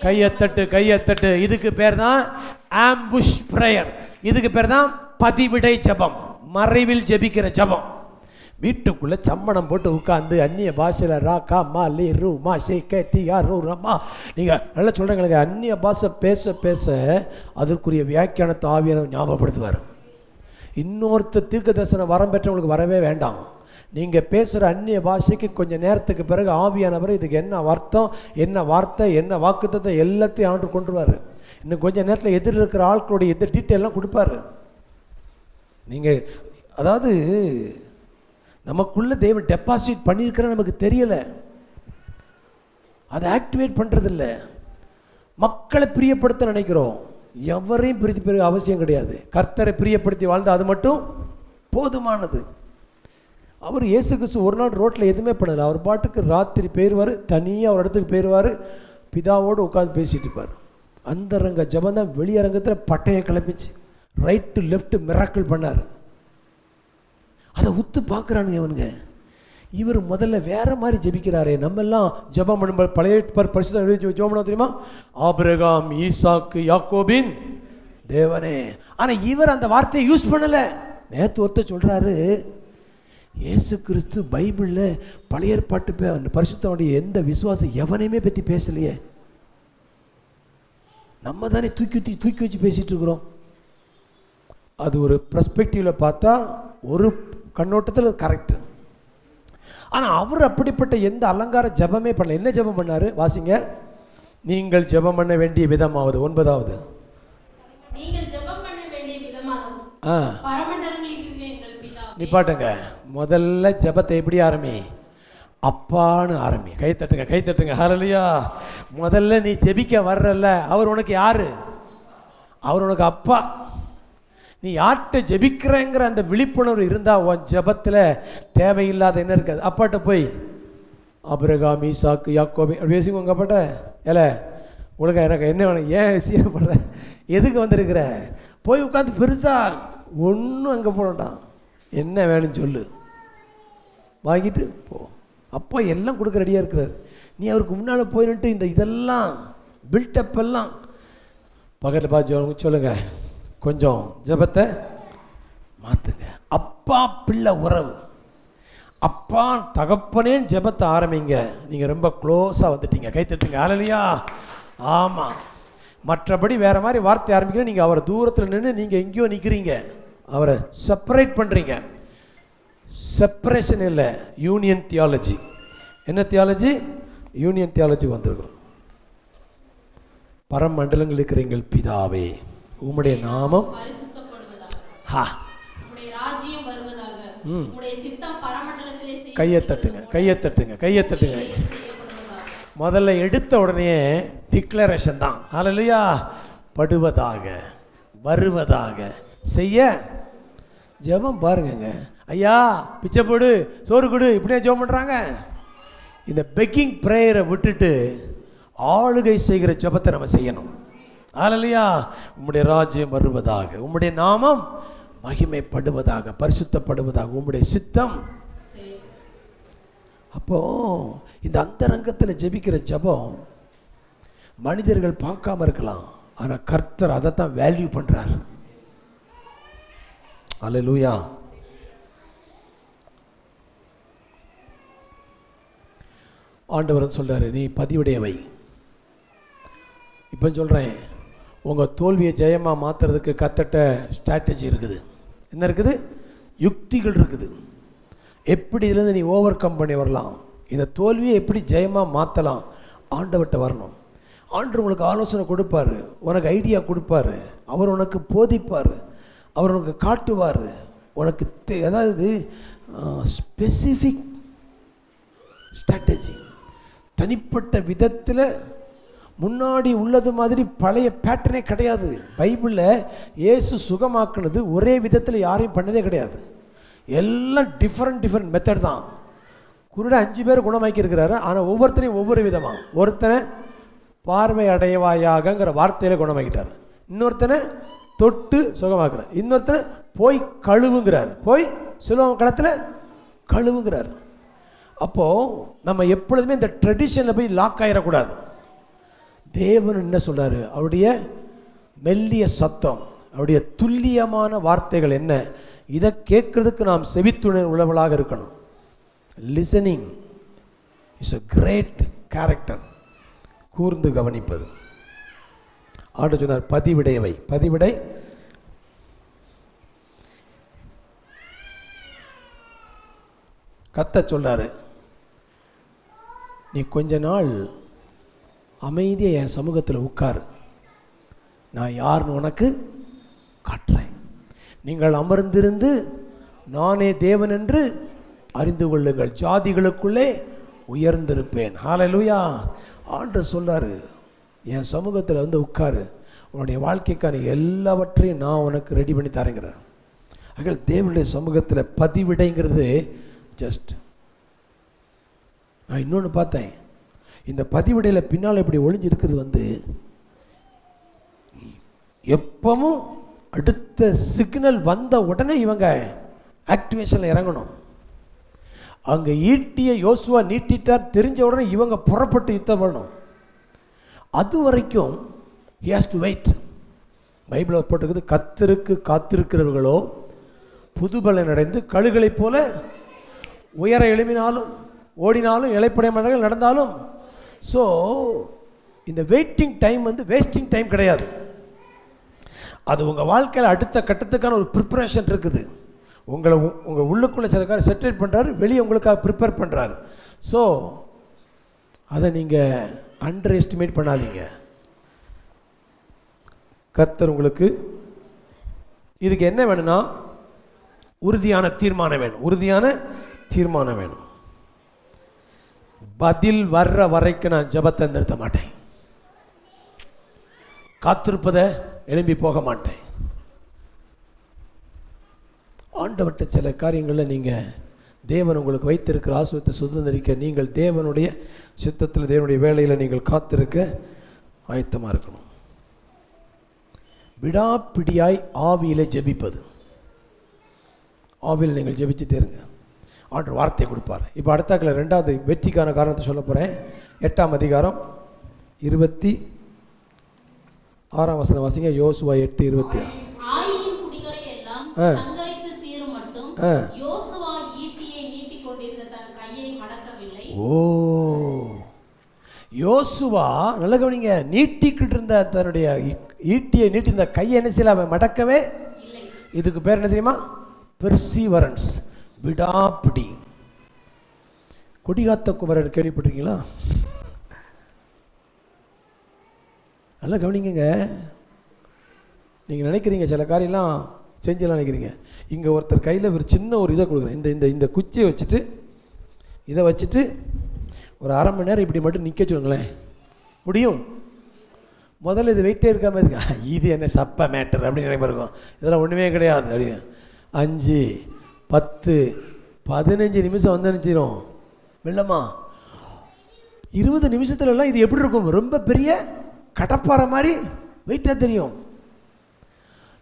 கையத்தட்டு. இதுக்கு பேர் தான் ஆம்புஷ் பிரேயர். இதுக்கு பேர் தான் பதிவிடை ஜெபம், மறைவில் ஜெபிக்கிற ஜெபம். வீட்டுக்குள்ளே சம்மணம் போட்டு உட்காந்து அந்நிய பாஷையில் ரா கா மா லி ரூ மா ஷே கே தி யா ரூ ரம்மா. நீங்கள் நல்லா சொல்கிறீங்களுக்கு, அந்நிய பாஷை பேச பேச அதற்குரிய வியாக்கியானத்தை ஆவியானவர் ஞாபகப்படுத்துவார். இன்னொருத்தர் தீர்க்க தரிசனம் வரம் பெற்றவங்களுக்கு வரவே வேண்டாம். நீங்கள் பேசுகிற அந்நிய பாஷைக்கு கொஞ்சம் நேரத்துக்கு பிறகு ஆவியானவர் இதுக்கு என்ன அர்த்தம், என்ன வார்த்தை, என்ன வாக்குத்தத்தை எல்லாத்தையும் ஆண்டு கொண்டுருவார். இன்னும் கொஞ்சம் நேரத்தில் எதிரில் இருக்கிற ஆட்களுடைய டீட்டெயிலாம் கொடுப்பாரு. நீங்கள் அதாவது நமக்குள்ளே தேவன் டெபாசிட் பண்ணியிருக்கிற நமக்கு தெரியலை, அதை ஆக்டிவேட் பண்ணுறதில்ல. மக்களை பிரியப்படுத்த நினைக்கிறோம், எவரையும் பிரித்து அவசியம் கிடையாது. கர்த்தரை பிரியப்படுத்தி வாழ்ந்தால் அது மட்டும் போதுமானது. அவர் இயேசு கிறிஸ்து ஒரு நாள் ரோட்டில் எதுவுமே பண்ணலை. அவர் பாட்டுக்கு ராத்திரி போயிடுவார், தனியாக ஒரு இடத்துக்கு போயிடுவார், பிதாவோடு உட்காந்து பேசிகிட்டு இருப்பார். அந்தரங்க ஜபம் தான் வெளியரங்கத்தில் பட்டையை கிளப்பிச்சு, ரைட்டு லெஃப்ட் மிராக்கிள் பண்ணார். அதை உத்து பார்க்குறானுங்க இவனுங்க. இவர் முதல்ல வேற மாதிரி ஜெபிக்கிறாரே. நம்ம எல்லாம் ஜெபம் பண்ணும்போது பழைய பரிசுத்த ஜெபம் பண்ண தெரியுமா, ஆபிரகாம் ஈசாக்கு யாக்கோபின் தேவனே. ஆனால் இவர் அந்த வார்த்தையை யூஸ் பண்ணலை. நேற்று ஒருத்தர் சொல்கிறாரு, இயேசு கிறிஸ்து பைபிளில் பழைய ஏற்பாட்டு பரிசுத்தனுடைய எந்த விசுவாசம் எவனையுமே பற்றி பேசலையே. நம்ம தானே தூக்கி வச்சு பேசிகிட்டு இருக்கிறோம். அது ஒரு பெர்ஸ்பெக்டிவில் பார்த்தா ஒரு கண்ணோட்டத்தில் கரெக்டு. ஆனால் அவர் அப்படிப்பட்ட எந்த அலங்கார ஜபமே பண்ணல. என்ன ஜபம் பண்ணார் வாசிங்க. நீங்கள் ஜபம் பண்ண வேண்டிய விதமாவது 9வது. நிப்பாட்டுங்க. முதல்ல ஜபத்தை எப்படி ஆரம்பி, அப்பான்னு ஆரம்பி. கை தட்டுங்க. ஹல்லேலூயா. முதல்ல நீ ஜெபிக்க வர்றல்ல, அவர் உனக்கு யாரு? அவர் உனக்கு அப்பா. நீ யார்கிட்ட ஜெபிக்கிறேங்கிற அந்த விழிப்புணர்வு இருந்தால் உன் ஜபத்தில் தேவையில்லாத என்ன இருக்காது. அப்பாட்ட போய் ஆபிரகாம் ஈசாக்கு யாக்கோபு அப்படி பேசிங்க. உங்கள் அப்பாட்ட ஏல உனக்கு எனக்கு என்ன வேணும், ஏன் சீனப்படுற, எதுக்கு வந்திருக்கிற, போய் உட்காந்து பெருசாக ஒன்றும் அங்கே போகண்டாம், என்ன வேணும்னு சொல்லு, வாங்கிட்டு போ. அப்பா எல்லாம் கொடுக்க ரெடியாக இருக்கிறார். நீ அவருக்கு முன்னால் போயிட்டு இந்த இதெல்லாம் பில்டப் எல்லாம் பக்கத்தில் பார்த்து சொல்லுங்கள், கொஞ்சம் ஜபத்தை மாற்றுங்க. அப்பா பிள்ளை உறவு, அப்பா தகப்பனேன்னு ஜபத்தை ஆரம்பிங்க. நீங்கள் ரொம்ப க்ளோஸாக வந்துட்டீங்க. கை தட்டுங்க. ஹல்லேலூயா. ஆமாம். மற்றபடி வேறு மாதிரி வார்த்தை ஆரம்பிக்கிறேன். நீங்கள் அவரை தூரத்தில் நின்று நீங்கள் எங்கேயோ நிற்கிறீங்க, அவரை செப்பரேட் பண்ணுறீங்க. செப்பரேஷன் இல்லை, யூனியன் தியாலஜி. என்ன தியாலஜி? யூனியன் தியாலஜி வந்திருக்கிறோம். பரமண்டலங்கள் இருக்கிற எங்கள் பிதாவே, உம்முடைய நாமம் கையை தட்டுங்க. முதல்ல எடுத்த உடனே டிக்ளரேஷன் தான். ஹல்லேலூயா. படுவதாக, வருவதாக, செய்ய ஜெபம் பாருங்க. ஐயா பிச்சை போடு, சோறு கொடு, இப்படியே ஜெபம் பண்ணுறாங்க. இந்த பெக்கிங் ப்ரேயரை விட்டுட்டு ஆளுகை செய்கிற ஜெபத்தை நம்ம செய்யணும். ஹல்லேலூயா. உம்முடைய ராஜ்யம் வருவதாக, உம்முடைய நாமம் மகிமைப்படுவதாக, பரிசுத்தப்படுவதாக, உம்முடைய சித்தம். அப்போ இந்த அந்தரங்கத்தில் ஜெபிக்கிற ஜெபம் மனிதர்கள் பார்க்காம இருக்கலாம், ஆனால் கர்த்தர் அதை தான் வேல்யூ பண்றார். ஹல்லேலூயா. ஆண்டவர் சொல்றாரு, நீ பதிவுடையவை. இப்போ சொல்கிறேன், உங்கள் தோல்வியை ஜெயமாக மாற்றுறதுக்கு கத்தட்ட ஸ்ட்ராட்டஜி இருக்குது. என்ன இருக்குது? யுக்திகள் இருக்குது. எப்படி இதுலேருந்து நீ ஓவர் கம் பண்ணி வரலாம், இந்த தோல்வியை எப்படி ஜெயமாக மாற்றலாம், ஆண்டவர்கிட்ட வரணும். ஆண்டவர் உங்களுக்கு ஆலோசனை கொடுப்பார், உனக்கு ஐடியா கொடுப்பார், அவர் உனக்கு போதிப்பார், அவர் உனக்கு காட்டுவார். உனக்கு அதாவது ஸ்பெசிஃபிக் ஸ்ட்ராட்டஜி, தனிப்பட்ட விதத்தில் முன்னாடி உள்ளது மாதிரி பழைய பேட்டர்னே கிடையாது. பைபிளில் இயேசு சுகமாக்குனது ஒரே விதத்தில் யாரையும் பண்ணதே கிடையாது. எல்லாம் டிஃப்ரெண்ட் மெத்தட் தான். குருட 5 பேர் குணமாக்கி இருக்கிறாரு, ஆனால் ஒவ்வொருத்தரையும் ஒவ்வொரு விதமாக. ஒருத்தனை பார்வை அடைவாயாகங்கிற வார்த்தையில் குணமாக்கிட்டார், இன்னொருத்தனை தொட்டு சுகமாக்குறார், இன்னொருத்தனை போய் கழுவுங்கிறார், போய் சுலப களத்தில் கழுவுங்கிறார். அப்போது நம்ம எப்பொழுதுமே இந்த ட்ரெடிஷனில் போய் லாக் ஆகிடக்கூடாது. தேவன் என்ன சொல்கிறாரு, அவருடைய மெல்லிய சத்தம், அவருடைய துல்லியமான வார்த்தைகள் என்ன, இதை கேட்குறதுக்கு நாம் செவித்துணர் உள்ளவர்களாக இருக்கணும். Listening is a great character. கூர்ந்து கவனிப்பது. ஆண்டு சொன்னார், பதிவிடையவை. பதிவிடை கத்த சொல்றாரு, நீ கொஞ்ச நாள் அமைதியாக என் சமூகத்தில் உட்காரு, நான் யாருன்னு உனக்கு காட்டுறேன். நீங்கள் அமர்ந்திருந்து நானே தேவன் என்று அறிந்து கொள்ளுங்கள், ஜாதிகளுக்குள்ளே உயர்ந்திருப்பேன். ஹல்லேலூயா. ஆண்டவர் சொல்றாரு, என் சமூகத்தில் வந்து உட்காரு, உன்னுடைய வாழ்க்கைக்கான எல்லாவற்றையும் நான் உனக்கு ரெடி பண்ணி தரேங்கிறேன். ஆக தேவனுடைய சமூகத்தில் பதிவிடைங்கிறது ஜஸ்ட். நான் இன்னொன்று பார்த்தேன், இந்த பதிவிடையில் பின்னால் இப்படி ஒளிஞ்சிருக்கிறது வந்து எப்பவும் அடுத்த சிக்னல் வந்த உடனே இவங்க ஆக்டிவேஷனில் இறங்கணும். அங்கே ஈட்டியை யோசுவா நீட்டிட்டார் தெரிஞ்ச உடனே இவங்க புறப்பட்டு யுத்தம் பண்ணணும். அது வரைக்கும் he has to wait. பைபிளில் போட்டிருக்குது, கர்த்தருக்கு காத்திருக்கிறவர்களோ புதுபலன் அடைந்து கழுகளைப் போல உயர எழுப்பினாலும் ஓடினாலும் இளைப்படையாமல் நடந்தாலும். ஸோ இந்த வெயிட்டிங் டைம் வந்து வேஸ்டிங் டைம் கிடையாது. அது உங்கள் வாழ்க்கையில் அடுத்த கட்டத்துக்கான ஒரு ப்ரிப்பரேஷன் இருக்குது. உங்கள் உள்ளுக்குள்ளே சில காரியம் செட்டில் பண்ணுறாரு, வெளியே உங்களுக்காக ப்ரிப்பேர் பண்ணுறாரு. ஸோ அதை நீங்கள் அண்டர் எஸ்டிமேட் பண்ணாதீங்க. கர்த்தர் உங்களுக்கு இதுக்கு என்ன வேணும்னா உறுதியான தீர்மானம் வேணும். உறுதியான தீர்மானம் வேணும். பதில் வர்ற வரைக்கும் நான் ஜெபத்தை நிறுத்த மாட்டேன், காத்திருப்பதை எழும்பி போக மாட்டேன். ஆண்டவர்கிட்ட சில காரியங்களில் நீங்கள் தேவன் உங்களுக்கு வைத்திருக்கிற ஆசீர்வாதத்தை சுதந்திரிக்க நீங்கள் தேவனுடைய சித்தத்தில் தேவனுடைய வேலையில் நீங்கள் காத்திருக்க ஆயத்தமாக இருக்கணும். விடாப்பிடியாய் ஆவியில் ஜெபிப்பது. ஆவியில் நீங்கள் ஜெபிச்சுட்டே இருங்க, ஆண்டவர் வார்த்தை கொடுப்பார். இப்போ அடுத்தாக்கில் 2வது வெற்றிக்கான காரணத்தை சொல்ல போகிறேன். 8ஆம் அதிகாரம் 26ஆம் வசனம் வாசிங்க. யோசுவா 8:26. ஆயீயின் குடிகளை எல்லாம் சங்கரித்து தீரும் மட்டும் யோசுவா ஈட்டியை நீட்டிக் கொண்டிருந்த தன் கையை மடக்கவில்லை. ஓ, யோசுவா நல்ல கவனிங்க, நீட்டிக்கிட்டு இருந்த தன்னுடைய ஈட்டியை நீட்டிருந்த கையை என்ன செய்யல, அவன் மடக்கவே இல்லை. இதுக்கு பேர் என்ன தெரியுமா? பெர்சீவரன்ஸ், விடாப்பிடி. கொடிகாத்த குமரர் கேள்விப்பட்டிருக்கீங்களா? நல்லா கவனிங்க. நீங்கள் நினைக்கிறீங்க சில காரியெல்லாம் செஞ்செல்லாம் நினைக்கிறீங்க. இங்கே ஒருத்தர் கையில் ஒரு சின்ன ஒரு இதை கொடுக்குறேன், இந்த இந்த குச்சியை வச்சுட்டு இதை வச்சுட்டு ஒரு 1/2 மணி நேரம் இப்படி மட்டும் நிற்க சொல்லுங்களேன், முடியும்? முதல்ல இது வெயிட்டே இருக்காமல் இருக்கா, இது என்ன சப்ப மேட்டர் அப்படின்னு நினைப்பாருக்கும். இதெல்லாம் ஒன்றுமே கிடையாது அப்படின்னு 5, 10, 15 நிமிஷம் வந்து நினச்சிடும் வெள்ளமா. 20 நிமிஷத்துலலாம் இது எப்படி இருக்கும்? ரொம்ப பெரிய கடப்பாறை மாதிரி வெயிட்டாக தெரியும்.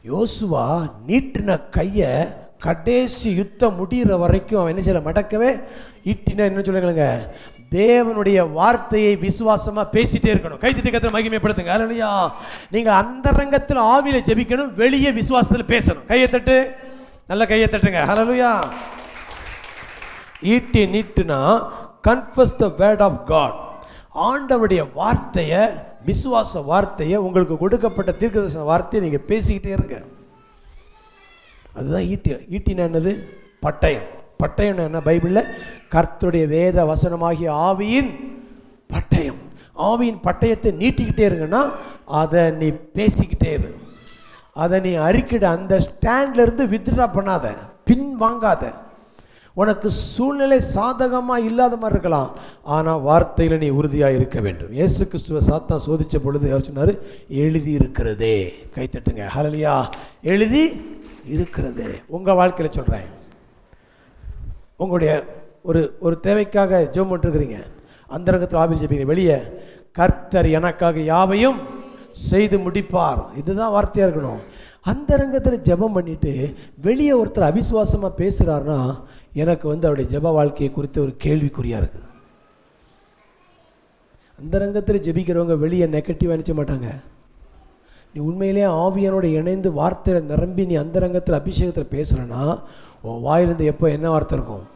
யோசுவா நீட்டின கையை கடைசி யுத்தம் முடிகிற வரைக்கும் அவன் என்ன செய்யல, மடக்கவே. ஈட்டினா என்ன சொல்லுங்க, தேவனுடைய வார்த்தையை விசுவாசமாக பேசிட்டே இருக்கணும். கைத்தட்டி கர்த்தரை மகிமைப்படுத்துங்க. அல்லேலூயா. நீங்கள் அந்த ரங்கத்தில் ஆவியில் ஜெபிக்கணும், வெளியே விசுவாசத்தில் பேசணும். கையை தட்டு, நல்ல கையை தட்டுங்க. அல்லேலூயா. ஈட்டி நீட்டுனா confuse the word of God. ஆண்டவருடைய வார்த்தையை, விசுவாச வார்த்தையை, உங்களுக்கு கொடுக்கப்பட்ட தீர்க்கதரிசன வார்த்தையை நீங்கள் பேசிக்கிட்டே இருங்க. அதுதான் ஈட்டி. ஈட்டினா என்னது? பட்டயம். பட்டயம் என்ன பைபிளில்? கர்த்தருடைய வேத வசனமாகிய ஆவியின் பட்டயம். ஆவியின் பட்டயத்தை நீட்டிக்கிட்டே இருங்கன்னா அதை நீ பேசிக்கிட்டே இரு, அதை நீ அறிக்கிட. அந்த ஸ்டாண்ட்லேருந்து வித்ட்ரா பண்ணாத, பின் வாங்காத. உனக்கு சூழ்நிலை சாதகமாக இல்லாத மாதிரி இருக்கலாம், ஆனால் வார்த்தையில் நீ உறுதியாக இருக்க வேண்டும். இயேசு கிறிஸ்துவ சாத்தான் சோதித்த பொழுது அவர் சொன்னார், எழுதி இருக்கிறதே. கைத்தட்டுங்க. ஹல்லேலூயா. எழுதி இருக்கிறது. உங்கள் வாழ்க்கையில் சொல்கிறேன், உங்களுடைய ஒரு தேவைக்காக ஜெபம் பண்ணிருக்கிறீங்க, அந்த ரங்கத்தில் ஆவியில் ஜெபிக்கிறீங்க. வெளியே கர்த்தர் எனக்காக யாவையும் செய்து முடிப்பார், இதுதான் வார்த்தையாக இருக்கணும். அந்த ரங்கத்தில் ஜெபம் பண்ணிவிட்டு வெளியே ஒருத்தர் அவிசுவாசமாக பேசுகிறாருன்னா எனக்கு அவருடைய ஜெப வாழ்க்கையை குறித்து ஒரு கேள்விக்குறியாக இருக்குது. அந்த ரங்கத்தில் ஜெபிக்கிறவங்க வெளியே நெகட்டிவாக நினைச்ச மாட்டாங்க. நீ உண்மையிலே ஆவியானோட இணைந்து வார்த்தையில் நிரம்பி நீ அந்த ரங்கத்தில் அபிஷேகத்தில் பேசுகிறேன்னா உன் வாயிலிருந்து எப்போ என்ன வார்த்தை இருக்கும்?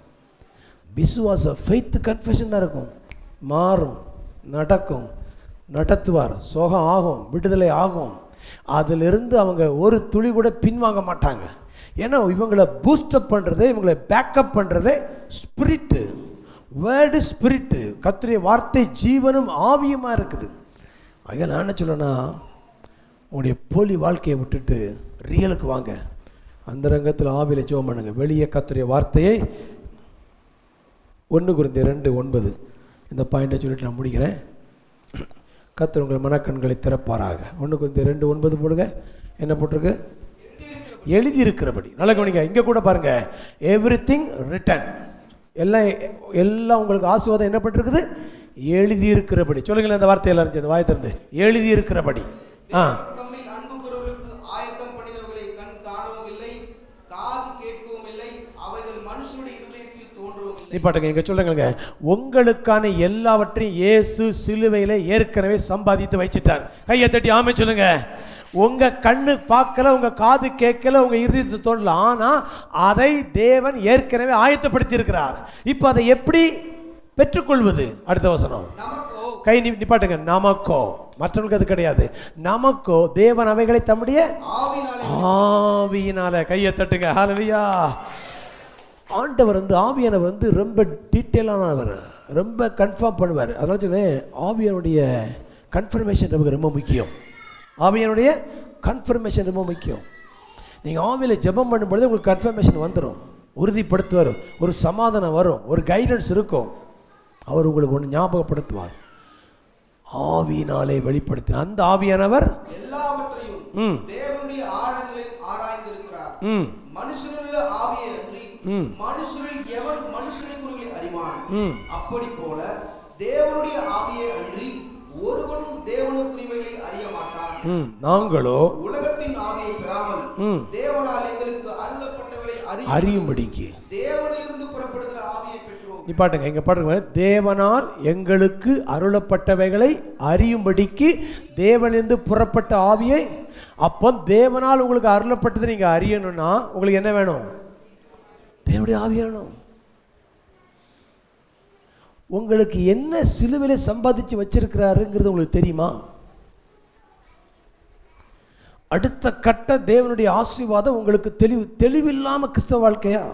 விசுவாசம், ஃபெய்த், கன்ஃபெஷன் தான் இருக்கும். மாறும், நடக்கும், நடத்துவார், சோகம் ஆகும், விடுதலை ஆகும். அதிலிருந்து அவங்க ஒரு துளி கூட பின்வாங்க மாட்டாங்க. ஏன்னா இவங்களை பூஸ்டப் பண்ணுறது, இவங்களை பேக்கப் பண்ணுறது ஸ்பிரிட்டு. Word spirit. கர்த்தருடைய வார்த்தை ஜீவனும் ஆவியுமாக இருக்குது. ஆக நான் என்ன சொல்லணும்னா, உங்களுடைய போலி வாழ்க்கையை விட்டுட்டு ரியலுக்கு வாங்க. அந்த ரங்கத்தில் ஆவியில் ஜெபம் பண்ணுங்க. வெளியே கர்த்தருடைய வார்த்தையை 1 கொரிந்தியர் 2:9 இந்த பாயிண்டை சொல்லிட்டு நான் முடிக்கிறேன். கர்த்தர் உங்கள் மனக்கண்களை திறப்பாராக. 1 கொரிந்தியர் 2:9 போடுங்க. என்ன போட்டிருக்கு? எழுதி இருக்கிறபடி. நல்லா கவனிங்க. இங்கே கூட பாருங்க, எவ்ரிதிங் ரிட்டன். எல்லாம் உங்களுக்கு ஆசீர்வாதம் என்ன பண்ணிருக்குது? எழுதி இருக்கிறபடி. சொல்லுங்களேன் அந்த வார்த்தை எல்லாரும் சேர்ந்து வாய் திறந்து, எழுதி இருக்கிறபடி. தம்மில் அன்பு கூறுவதற்கு ஆயத்தம் பண்ணினவர்களை கண் காணவும் இல்லை, காது கேட்கவும் இல்லை, அவைகள் மனுஷனுடைய இருதயத்தில் தோன்றவும் இல்லை. பாட்டுங்க இங்க சொல்லுங்க, உங்களுக்கான எல்லாவற்றையும் இயேசு சிலுவையில ஏற்கனவே சம்பாதித்து வச்சிட்டார். கையை தட்டி ஆமே சொல்லுங்க. உங்க கண்ணு பார்க்கல, உங்க காது கேட்கல, உங்க இருதயத்தை தோன்றல, ஆனா அதை தேவன் ஏற்கனவே ஆயத்தப்படுத்தி இருக்கிறார். இப்ப அதை எப்படி பெற்றுக்கொள்வது? அடுத்த வசனம். கை நிப்பாட்டுங்க. நமக்கோ, மற்றவங்களுக்கு அது கிடையாது. நமக்கோ தேவன் அவைகளை தம்முடைய ஆவியினால. கையை தட்டுங்க. ஹல்லேலூயா. ஆண்டவர் ஆவியானவர் ரொம்ப டீட்டெயிலானவர், ரொம்ப கன்ஃபார்ம் பண்ணுவார். அதனால சொல்லுவேன், ஆவியானுடைய கன்ஃபர்மேஷன் நமக்கு ரொம்ப முக்கியம். ஆவியானுடைய கன்ஃபர்மேஷன் ரொம்ப முக்கியம். நீங்கள் ஆவியில் ஜெபம் பண்ணும்பொழுது உங்களுக்கு கன்ஃபர்மேஷன் வந்துடும், உறுதிப்படுத்துவார், ஒரு சமாதானம் வரும், ஒரு கைடன்ஸ் இருக்கும். அவர் உங்களுக்கு ஒன்று ஞாபகப்படுத்துவார். ஆவியினாலே வெளிப்படுத்தி அந்த ஆவியானவர் எல்லாவற்றையும் தேவனுடைய ஆழங்களில் ஆராய்ந்திருக்கிறார். மனுஷனுள்ள ஆவியை அன்றி மனுஷரில் எவன் மனுஷனின் குறைகளை அறிவான்? அப்படி போல தேவனுடைய ஆவியை அன்றி ஒருவனும் தேவனுக்குரியவைகளை அறிய மாட்டான். நாங்களோ உலகத்தின் ஆவியை பெறாமல் தேவனால் எங்களுக்கு அருளப்பட்டவைகளை அறியும்படிக்கு தேவனிலிருந்து புறப்படுகிற ஆவியை பெற்றோம். நீ பாட்டுங்க, இங்க பாட்டுங்க. தேவனால் எங்களுக்கு அருளப்பட்டவைகளை அறியும்படிக்கு தேவனிலிருந்து புறப்பட்ட ஆவியை. அப்போ தேவனால் உங்களுக்கு அருளப்பட்டதை நீங்க அறியணும்னா உங்களுக்கு என்ன வேணும்? தேவனுடைய ஆவி வேணும். உங்களுக்கு என்ன சிலுவையில சம்பாதிச்சு வச்சிருக்கிறாருங்கிறது உங்களுக்கு தெரியுமா? அடுத்த கட்ட தேவனுடைய ஆசீர்வாதம் உங்களுக்கு தெளிவில்லாம கிறிஸ்தவ வாழ்க்கையா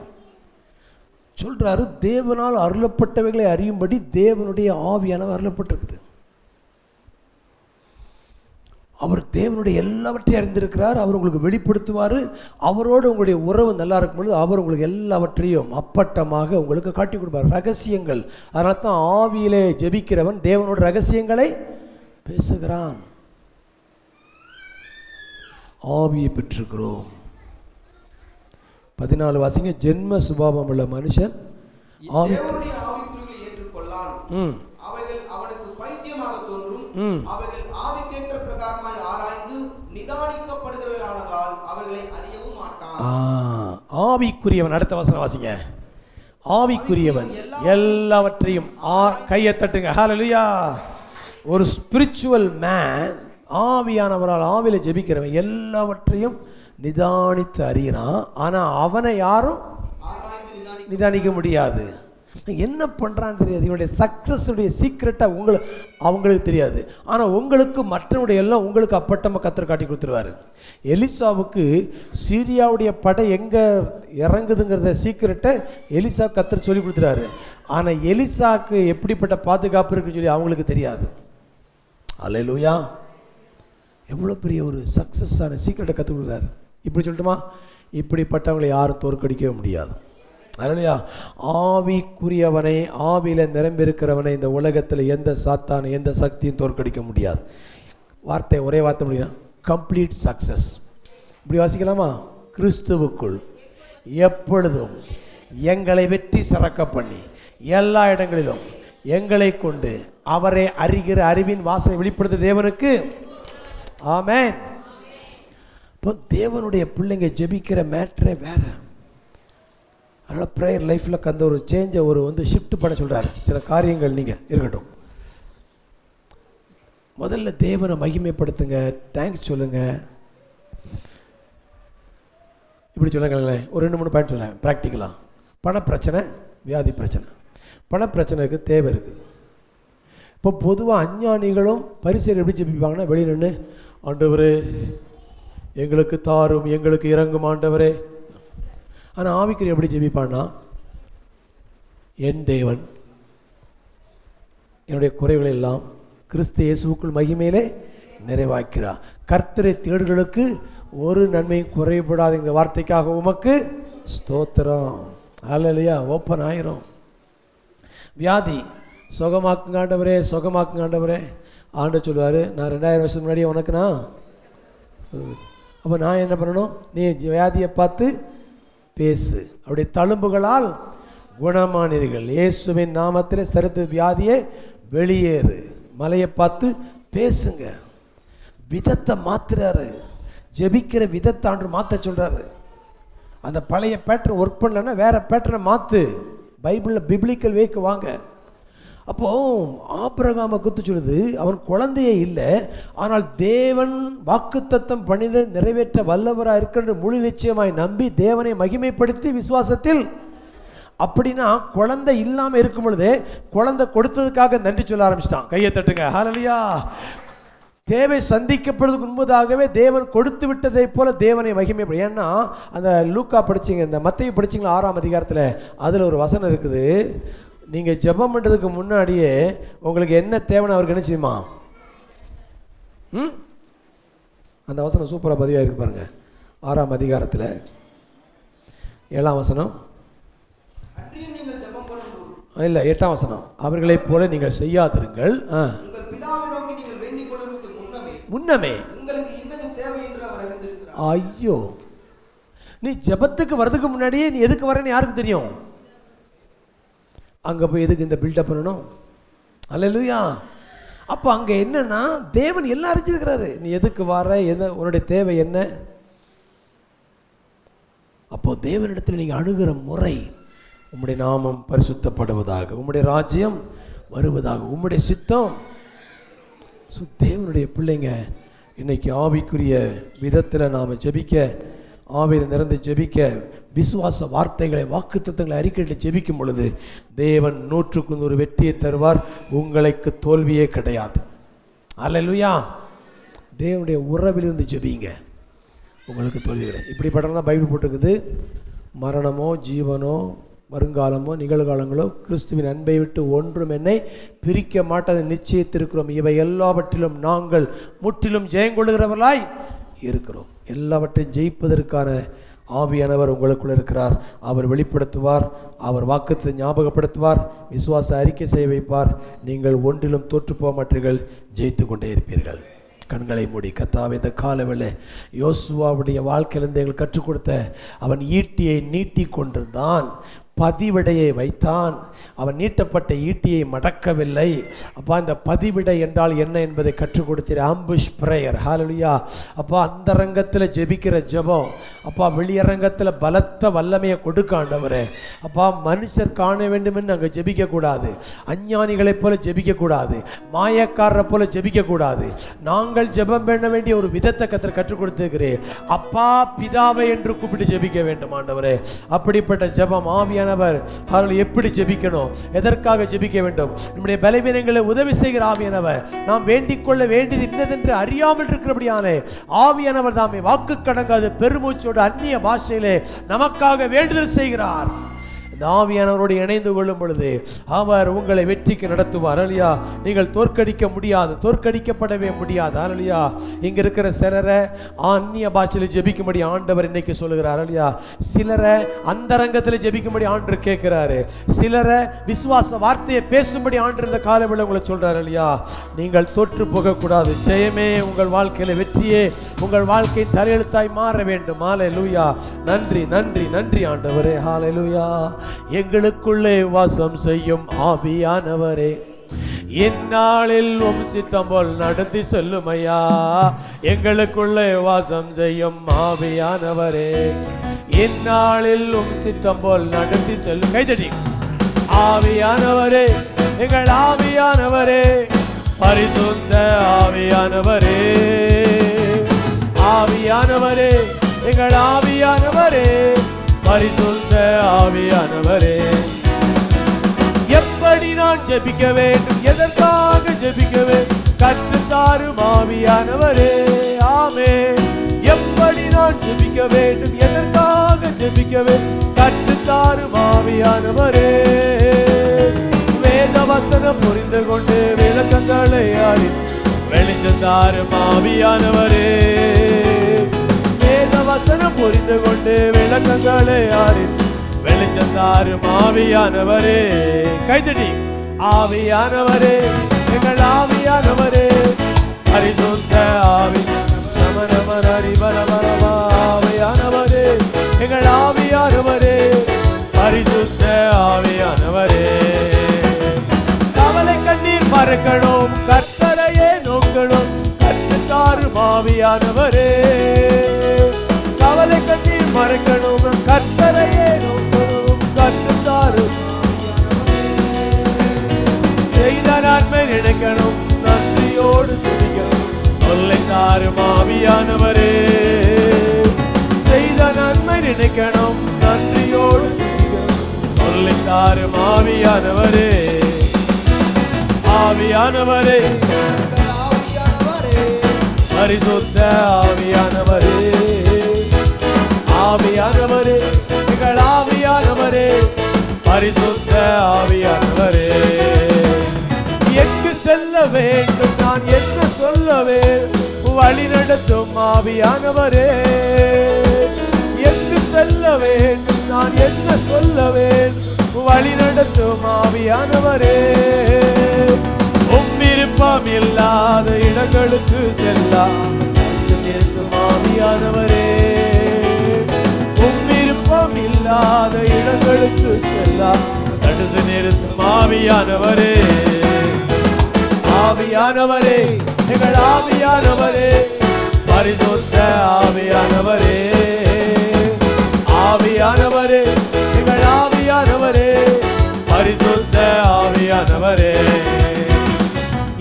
சொல்றாரு. தேவனால் அருளப்பட்டவைகளை அறியும்படி தேவனுடைய ஆவியானவர் அருளப்பட்டிருக்குது. அவர் தேவனுடைய எல்லாவற்றையும் அறிந்திருக்கிறார். அவர் உங்களுக்கு வெளிப்படுத்துவார். அவரோடு உங்களுடைய உறவு நல்லா இருக்கும் பொழுது அவர் உங்களுக்கு எல்லாவற்றையும் அப்பட்டமாக உங்களுக்கு காட்டி கொடுப்பார். ரகசியங்கள். அதனால தான் ஆவியிலே ஜெபிக்கிறவன் தேவனோட ரகசியங்களை பேசுகிறான். ஆவியை பெற்றுக்கிறோம். 14 வாசிங்க. ஜென்ம சுபாவம் உள்ள மனுஷன் தேவனுடைய ஆவிக்குறிகளை ஏற்றுக்கொள்ளான். அவைகள் அவனுக்கு பைத்தியமாக தோன்றும். அவைகள் ஆவிக்கேற்ற பிரகாரமாய் ஆராய்ந்து ஆராய்ந்து நிதானிக்கப்படுகிறவர்களானதால் அவைகளை அறியவும் மாட்டான். ஆவிக்குரியவன், அடுத்த வசனம் வாசிங்க. ஆவிக்குரியவன் எல்லாவற்றையும் கையை தட்டுங்க. ஹல்லேலூயா. ஒரு ஸ்பிரிச்சுவல் மேன், ஆவியானவரால் ஆவியில ஜெபிக்கிறவன் எல்லாவற்றையும் நிதானித்து அறிகிறான். ஆனால் அவனை யாரும் நிதானிக்க முடியாது. என்ன பண்ணுறான்னு தெரியாது. இவனுடைய சக்ஸஸுடைய சீக்ரெட்டை அவங்களுக்கு தெரியாது. ஆனால் உங்களுக்கு மற்றவனுடைய எல்லாம் உங்களுக்கு அப்பட்டமாக கத்தர் காட்டி கொடுத்துருவாரு. எலிசாவுக்கு சீரியாவுடைய படை எங்கே இறங்குதுங்கிறத சீக்ரெட்டை எலிசா கத்தர் சொல்லி கொடுத்துறாரு. ஆனால் எலிசாவுக்கு எப்படிப்பட்ட பாதுகாப்பு இருக்குன்னு சொல்லி அவங்களுக்கு தெரியாது. அல்லேலூயா. எவ்வளோ பெரிய ஒரு சக்ஸஸான சீக்ரெட்டை கற்றுக் கொடுக்குறாரு. இப்படி சொல்லட்டுமா, இப்படிப்பட்டவங்களை யாரும் தோற்கடிக்கவே முடியாது. அல்லேலூயா. ஆவிக்குரியவனை, ஆவியில நிரம்பியிருக்கிறவனை இந்த உலகத்தில் எந்த சாத்தான எந்த சக்தியும் தோற்கடிக்க முடியாது. வார்த்தை, ஒரே வார்த்தை முடியும், கம்ப்ளீட் சக்சஸ். இப்படி வாசிக்கலாமா? கிறிஸ்துவுக்குள் எப்பொழுதும் எங்களை வெற்றி சிறக்க பண்ணி எல்லா இடங்களிலும் எங்களை கொண்டு அவரை அறிகிற அறிவின் வாசனை வெளிப்படுத்த தேவனுக்கு ஆமென். இப்போ தேவனுடைய பிள்ளைங்க ஜெபிக்கிற மேட்ரே வேற. அதனால் ப்ரேயர் லைஃப்பில் அந்த ஒரு சேஞ்சை ஷிஃப்ட் பண்ண சொல்கிறார். சில காரியங்கள் நீங்கள் இருக்கட்டும். முதல்ல தேவனை மகிமைப்படுத்துங்க, தேங்க்ஸ் சொல்லுங்கள். இப்படி சொல்லுங்களேன். ஒரு 2-3 பாயிண்ட் சொல்லுங்கள் ப்ராக்டிக்கலாக. பணப்பிரச்சனை, வியாதி பிரச்சனை. பணப்பிரச்சனைக்கு தேவை இருக்குது. இப்போ பொதுவாக அஞ்ஞானிகளும் பரிசையில் எப்படி ஜெபிப்பாங்கன்னா, வெளியே நின்று ஆண்டவரே எங்களுக்கு தாரும், எங்களுக்கு இறங்கும் ஆண்டவரே. ஆனால் ஆவிக்குரிய எப்படி ஜெபிப்பான்னா, என் தேவன் என்னுடைய குறைகளை எல்லாம் கிறிஸ்து இயேசுவுக்குள் மகிமையிலே நிறைவாக்கிறார். கர்த்தரை தேடுகளுக்கு ஒரு நன்மையும் குறைபடாத இந்த வார்த்தைக்காக உமக்கு ஸ்தோத்திரம். அல்லேலூயா. ஓப்பன் ஆயிரும். வியாதி சுகமாக்குங்க ஆண்டவரே, சுகமாக்குங்க ஆண்டவரே. ஆண்டவர் சொல்லுவார், நான் 2000 வருஷத்துக்கு முன்னாடியே உனக்குண்ணா. அப்போ நான் என்ன பண்ணணும்? நீ வியாதியை பார்த்து பேசு. அவருடைய தழும்புகளால் குணமானீர்கள். இயேசுவின் நாமத்தில் சரித்து வியாதியை வெளியேறு. மலையை பார்த்து பேசுங்க. விதத்தை மாத்துறாரு. ஜெபிக்கிற விதத்தை ஆண்டு மாற்ற சொல்கிறாரு. அந்த பழைய பேட்டர்ன் ஒர்க் பண்ணலன்னா வேற பேட்டர்னை மாற்று. பைபிளில் பிப்ளிக்கல் வேக்கு வாங்க. அப்போது ஆபிரகாமை குறித்து சொல்லுது, அவன் குழந்தையே இல்லை, ஆனால் தேவன் வாக்குத்தத்தம் பண்ணிதை நிறைவேற்ற வல்லவராக இருக்கிற முழு நிச்சயமாய் நம்பி தேவனை மகிமைப்படுத்தி விசுவாசத்தில். அப்படின்னா குழந்தை இல்லாமல் இருக்கும் பொழுதே குழந்தை கொடுத்ததுக்காக நன்றி சொல்ல ஆரம்பிச்சிட்டான். கையை தட்டுங்க. ஹல்லேலூயா. தேவை சந்திக்கப்படுவதற்கு முன்பதாகவே தேவன் கொடுத்து விட்டதை போல தேவனை மகிமைப்படும். ஏன்னா அந்த லூக்கா படிச்சிங்க, இந்த மத்தேயு படிச்சிங்களா 6ஆம் அதிகாரத்தில், அதில் ஒரு வசனம் இருக்குது. நீங்கள் ஜெபம் பண்ணுறதுக்கு முன்னாடியே உங்களுக்கு என்ன தேவைன்னு அவருக்கு என்ன செய்யுமா? அந்த வசனம் சூப்பராக பதிவாக இருக்கு பாருங்க. 6ஆம் அதிகாரத்தில் 7ஆம் வசனம் இல்லை 8ஆம் வசனம். அவர்களைப் போல நீங்கள் செய்யாதிருங்கள், முன்னமே. ஐயோ, நீ ஜெபத்துக்கு வர்றதுக்கு முன்னாடியே நீ எதுக்கு வரேன்னு யாருக்கு தெரியும்? அங்கே போய் எதுக்கு இந்த பில்டப் பண்ணணும்? அல்லேலூயா. அப்போ அங்கே என்னன்னா தேவன் எல்லாம் அறிஞ்சிருக்கிறாரு. நீ எதுக்கு வர, என்ன உன்னுடைய தேவை என்ன? அப்போ தேவனிடத்தில் நீங்கள் அணுகிற முறை, உம்முடைய நாமம் பரிசுத்தப்படுவதாக, உம்முடைய ராஜ்யம் வருவதாக, உம்முடைய சித்தம். ஸோ தேவனுடைய பிள்ளைங்க இன்னைக்கு ஆவிக்குரிய விதத்தில் நாம் ஜெபிக்க, ஆவியில் நிறந்து ஜெபிக்க, விசுவாச வார்த்தைகளை வாக்குத்தத்தங்களை அறிக்கையில் ஜெபிக்கும் பொழுது தேவன் 100க்கு 100 வெற்றியை தருவார். உங்களுக்கு தோல்வியே கிடையாது. அல்லேலூயா. தேவனுடைய உறவிலிருந்து ஜெபிங்க, உங்களுக்கு தோல்வி கிடையாது. இப்படிப்பட்டதான் பைபிள் போட்டிருக்குது. மரணமோ ஜீவனோ வருங்காலமோ நிகழ்காலங்களோ கிறிஸ்துவின் அன்பை விட்டு ஒன்றும் என்னை பிரிக்க மாட்டதை நிச்சயித்திருக்கிறோம். இவை எல்லாவற்றிலும் நாங்கள் முற்றிலும் ஜெயங்கொள்ளுகிறவர்களாய் இருக்கிறோம். எல்லாவற்றையும் ஜெயிப்பதற்கான ஆவியானவர் உங்களுக்குள்ள இருக்கிறார். அவர் வெளிப்படுத்துவார், அவர் வாக்குத்தை ஞாபகப்படுத்துவார், விசுவாச அறிக்கை செய்ய வைப்பார். நீங்கள் ஒன்றிலும் தோற்று போக மாட்டீர்கள், ஜெயித்து கொண்டே இருப்பீர்கள். கண்களை மூடி கர்த்தாவே, இந்த காலவேளை யோசுவாவுடைய வாழ்க்கையிலிருந்து எங்களுக்கு கற்றுக் கொடுத்த, அவன் ஈட்டியை நீட்டி கொண்டிருந்தான், பதிவிடையை வைத்தான். அவன் நீட்டப்பட்ட ஈட்டியை மடக்கவில்லை. அப்பா, இந்த பதிவிடை என்றால் என்ன என்பதை கற்றுக் கொடுத்தீர். Ambush prayer. ஹல்லேலூயா. அப்பா, அந்தரங்கத்தில் ஜெபிக்கிற ஜெபம் அப்பா வெளியரங்கத்தில் பலத்த வல்லமையை கொடுக்க ஆண்டவரே. அப்பா, மனுஷர் காண வேண்டும் என்று நாங்கள் ஜெபிக்கக்கூடாது. அஞ்ஞானிகளைப் போல ஜெபிக்கக்கூடாது. மாயக்காரரை போல ஜெபிக்கக்கூடாது. நாங்கள் ஜெபம் பண்ண வேண்டிய ஒரு விதத்தை கற்றுக் கொடுத்துருக்கிறேன். அப்பா பிதாவை என்று கூப்பிட்டு ஜெபிக்க வேண்டும் ஆண்டவரே. அப்படிப்பட்ட ஜெபம் ஆவியானவர் எப்படி ஜெபிக்கணும், எதற்காக ஜெபிக்க வேண்டும், நம்முடைய பலவீனங்களை உதவி செய்கிற ஆவியானவர், நாம் வேண்டிக் கொள்ள வேண்டியது இன்னதென்று அறியாமல் இருக்கிறபடியானே ஆவியானவர் தாமே வாக்கு கடங்காது பெருமூச்சோடு அந்நிய பாஷையிலே நமக்காக வேண்டுதல் செய்கிறார். ஆவியானவரோடு இணைந்து கொள்ளும் பொழுது அவர் உங்களை வெற்றிக்கு நடத்துவார். அல்லையா? நீங்கள் தோற்கடிக்க முடியாது, தோற்கடிக்கப்படவே முடியாது. அல்லையா? இங்க இருக்கிற சிலரை அந்நிய பாஷையில் ஜெபிக்கும்படி ஆண்டவர் இன்னைக்கு சொல்லுகிறார். அல்லையா? சிலரை அந்தரங்கத்தில் ஜெபிக்கும்படி ஆண்டு கேட்கிறாரு. சிலரை விசுவாச வார்த்தையை பேசும்படி ஆண்டு இந்த காலவில் உங்களை சொல்றாரு. இல்லையா? நீங்கள் தோற்று போகக்கூடாது. ஜெயமே உங்கள் வாழ்க்கையில, வெற்றியே உங்கள் வாழ்க்கையின் தலையெழுத்தாய் மாற வேண்டும். ஹல்லேலூயா. நன்றி நன்றி நன்றி ஆண்டவரே. ஹல்லேலூயா. எங்களுக்குள்ளே வாசம் செய்யும் ஆவியானவரே, இந்நாளில் உம் சித்தம் போல் நடத்தி செல்லுமையா. எங்களுக்குள்ளே வாசம் செய்யும் ஆவியானவரே, இந்நாளில் உம் சித்தம் போல் நடத்தி செல்லும். கைதடி. ஆவியானவரே, எங்கள் ஆவியானவரே, பரிசுத்த ஆவியானவரே, ஆவியானவரே, எங்கள் ஆவியானவரே, பரிசுத்த ஆவியானவரே, எப்படி நான் ஜெபிக்க வேண்டும், எதற்காக ஜெபிக்க வேண்டும், கற்றுத்தாரும் ஆவியானவரே. ஆமென். எப்படி நான் ஜெபிக்க வேண்டும், எதற்காக ஜெபிக்க வேண்டும், கற்றுத்தாரும் ஆவியானவரே. வேத வசனம் புரிந்து கொண்டு விளக்கங்களை அறி வெளிச்சத்தாரும் ஆவியானவரே. வசனம் புரிந்து கொண்டு விளக்கங்களை அறிந்து வெளிச்சத்தாரும் ஆவியானவரே. கைதடி. ஆவியானவரே, எங்கள் ஆவியானவரே, பரிசுத்த ஆவியானவரே, எங்கள் ஆவியானவரே, பரிசுத்த ஆவியானவரே. கவலை கண்ணீர் மறக்கணும், கர்த்தரையே நோக்கணும், கற்றுத்தாரும் ஆவியானவரே. கவலை கண்ணீர் மறக்கணும், கர்த்தரையே நோக்கணும், கற்றுத்தாரும். செய்த நன்மை நினைக்கணும், நன்றியோடு துதிக்கணும், சொல்லை தாரும் ஆவியானவரே. செய்த நன்மை நினைக்கணும், நன்றியோடு துதிக்கணும், சொல்லை தாரும் ஆவியானவரே. ஆவியானவரே, பரிசுத்த ஆவியானவரே, ஆவியானவரே, எங்கள் ஆவியானவரே, பரிசுத்த ஆவியானவரே. எங்கு செல்ல வேண்டும், நான் என்ன சொல்லவே, வழி நடத்தும் ஆவியானவரே. எங்கு செல்ல வேண்டும், நான் என்ன சொல்லவே, வழி நடத்தும் ஆவியானவரே. விருப்பம் இல்லாத இடங்களுக்கு செல்லும் ஆவியானவரே. விருப்பம் இல்லாத இடங்களுக்கு செல்லாம் தடுத்து நிறுத்தும் ஆவியானவரே. ஆவியானவரே, எங்கள் ஆவியானவரே, பரிசுத்த ஆவியானவரே. ஆவியானவரே, எங்கள் ஆவியானவரே, பரிசுத்த ஆவியானவரே.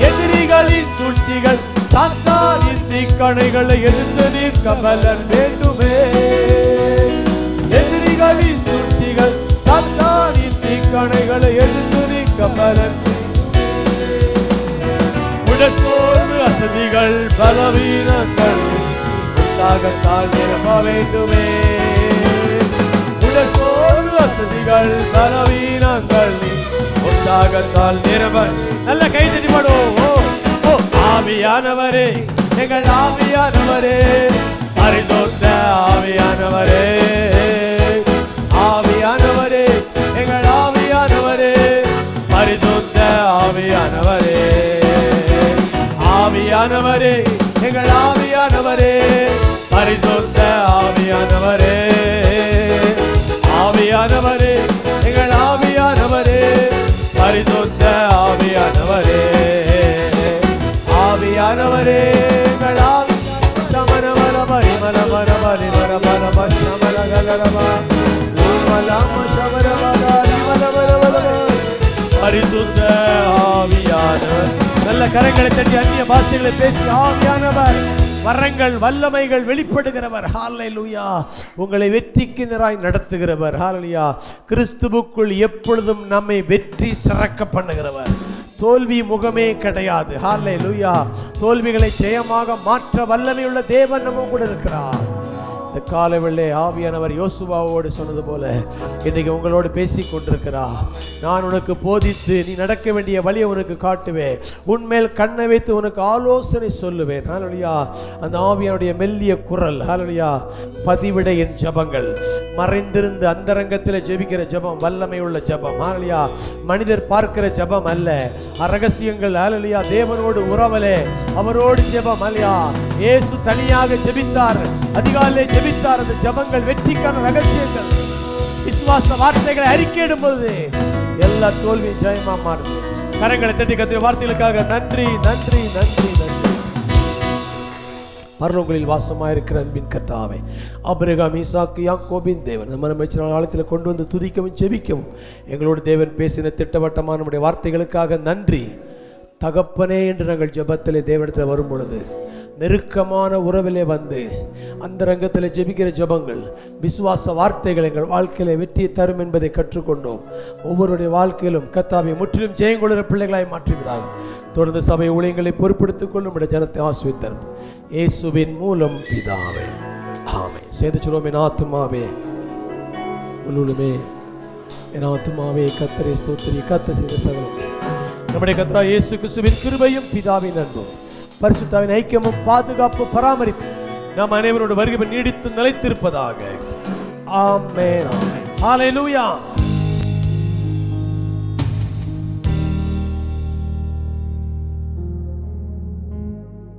எதிரிகளின் சூழ்ச்சிகள், சாத்தானின் தீக்கணைகளை எதிர்த்து நிற்க பலன் வேண்டுமே. எதிரிகளின் சூழ்ச்சிகள், சாத்தானின் தீக்கணைகளை எதிர்த்து நிற்க பலன். உடற்சோர்வு, அசதிகள், பலவீனங்கள் உற்சாகத்தால் நிரப்ப வேண்டுமே. உடற்சோர்வு, அசதிகள், பலவீனங்கள் உற்சாகத்தால் நிரப்ப. நல்ல கைதட்டி பாடுவோம். ஆவியானவரே, எங்கள் ஆவியானவரே, பரிசுத்த ஆவியானவரே. ஆவியானவரே, எங்கள் ஆவியானவரே, பரிசுத்த ஆவியானவரே. ஆவியானவரே, எங்கள் ஆவியானவரே, பரிசுத்த ஆவியானவரே. ஆவியானவரே, நல்ல கரங்களை தட்டி அந்நிய பாஷைகளை பேசி ஆவியானவர் வரங்கள் வல்லமைகள் வெளிப்படுகிறவர். ஹல்லேலூயா. உங்களை வெற்றிக்கு நேராய் நடத்துகிறவர். ஹல்லேலூயா. கிறிஸ்துவுக்குள் எப்பொழுதும் நம்மை வெற்றி சிறக்க பண்ணுகிறவர். தோல்வி முகமே கிடையாது. ஹல்லேலூயா. தோல்விகளை ஜெயமாக மாற்ற வல்லமையுள்ள தேவன் நம்ம கூட இருக்கிறார். இந்த காலவெள்ளை ஆவியானவர் யோசுவாவோடு சொன்னது போல இன்னைக்கு உங்களோடு பேசி கொண்டிருக்கிறார். நான் உனக்கு போதித்து நீ நடக்க வேண்டிய வழியை உனக்கு காட்டுவேன், உன்மேல் கண்ணை வைத்து உனக்கு ஆலோசனை சொல்லுவேன். ஹல்லேலூயா. அந்த ஆவியானுடைய மெல்லிய குரல். ஹல்லேலூயா. பதிவிட என் ஜபங்கள், மறைந்திருந்து அந்தரங்கத்தில் ஜெபிக்கிற ஜபம் வல்லமை உள்ள ஜபம். ஹல்லேலூயா. மனிதர் பார்க்கிற ஜபம் அல்ல, ரகசியங்கள். ஹல்லேலூயா. தேவனோடு உறவலே, அவரோடு ஜெபம். ஹல்லேலூயா. இயேசு தனியாக ஜெபித்தார், அதிகாலையிலே ஜெபித்தார். அந்த ஜெபங்கள் வெற்றிக்கான ரகசியங்கள். விசுவாச வார்த்தைகளை அறிக்கையிடும் போது எல்லா தோல்வியும் ஜெயமா மாறுது. கரங்களை தட்டி கத்திய வார்த்தைகளுக்காக நன்றி நன்றி நன்றி நன்றி. பரலோகங்களில் வாசமாயிருக்கிற அன்பின் கர்த்தாவே, ஆபிரகாம், ஈசாக்கு, யாக்கோபின் தேவன், நம்ம நம்ம ஆழத்தில் கொண்டு வந்து துதிக்கவும் ஜெபிக்கவும் எங்களோடு தேவன் பேசின திட்டவட்டமான நம்முடைய வார்த்தைகளுக்காக நன்றி. தகப்பனே என்று நாங்கள் ஜெபத்திலே தேவனிடத்தில் வரும் பொழுது நெருக்கமான உறவிலே வந்து அந்த ரங்கத்தில் ஜெபிக்கிற ஜெபங்கள், விசுவாச வார்த்தைகள் எங்கள் வாழ்க்கையில வெற்றியை தரும் என்பதை கற்றுக்கொண்டோம். ஒவ்வொருடைய வாழ்க்கையிலும் கர்த்தாவை முற்றிலும் ஜெயங்கொள்கிற பிள்ளைகளாய் மாற்றுகிறார். தொடர்ந்து சபை ஊழியங்களை பொறுப்படுத்திக் கொள்ளும் ஜனத்தை ஆசீர்வதித்தார் இயேசுவின் மூலம் பிதாவே, ஆமென். சேர்ந்து சொல்லுவோம். என் ஆத்துமாவே முழுமே, என் ஆத்துமாவே கர்த்தரை ஸ்தோத்திரி. கர்த்தர் செய்த சகலம் நம்முடைய கர்த்தராகிய இயேசு கிறிஸ்துவின் கிருபையும் பிதாவின் அன்பும் பரிசுத்தாவின் ஐக்கியமும் பாதுகாப்பு பராமரிப்பு நம் அனைவரோடு வருகை நீடித்து நிலைத்திருப்பதாக. ஆமென். ஹல்லேலூயா.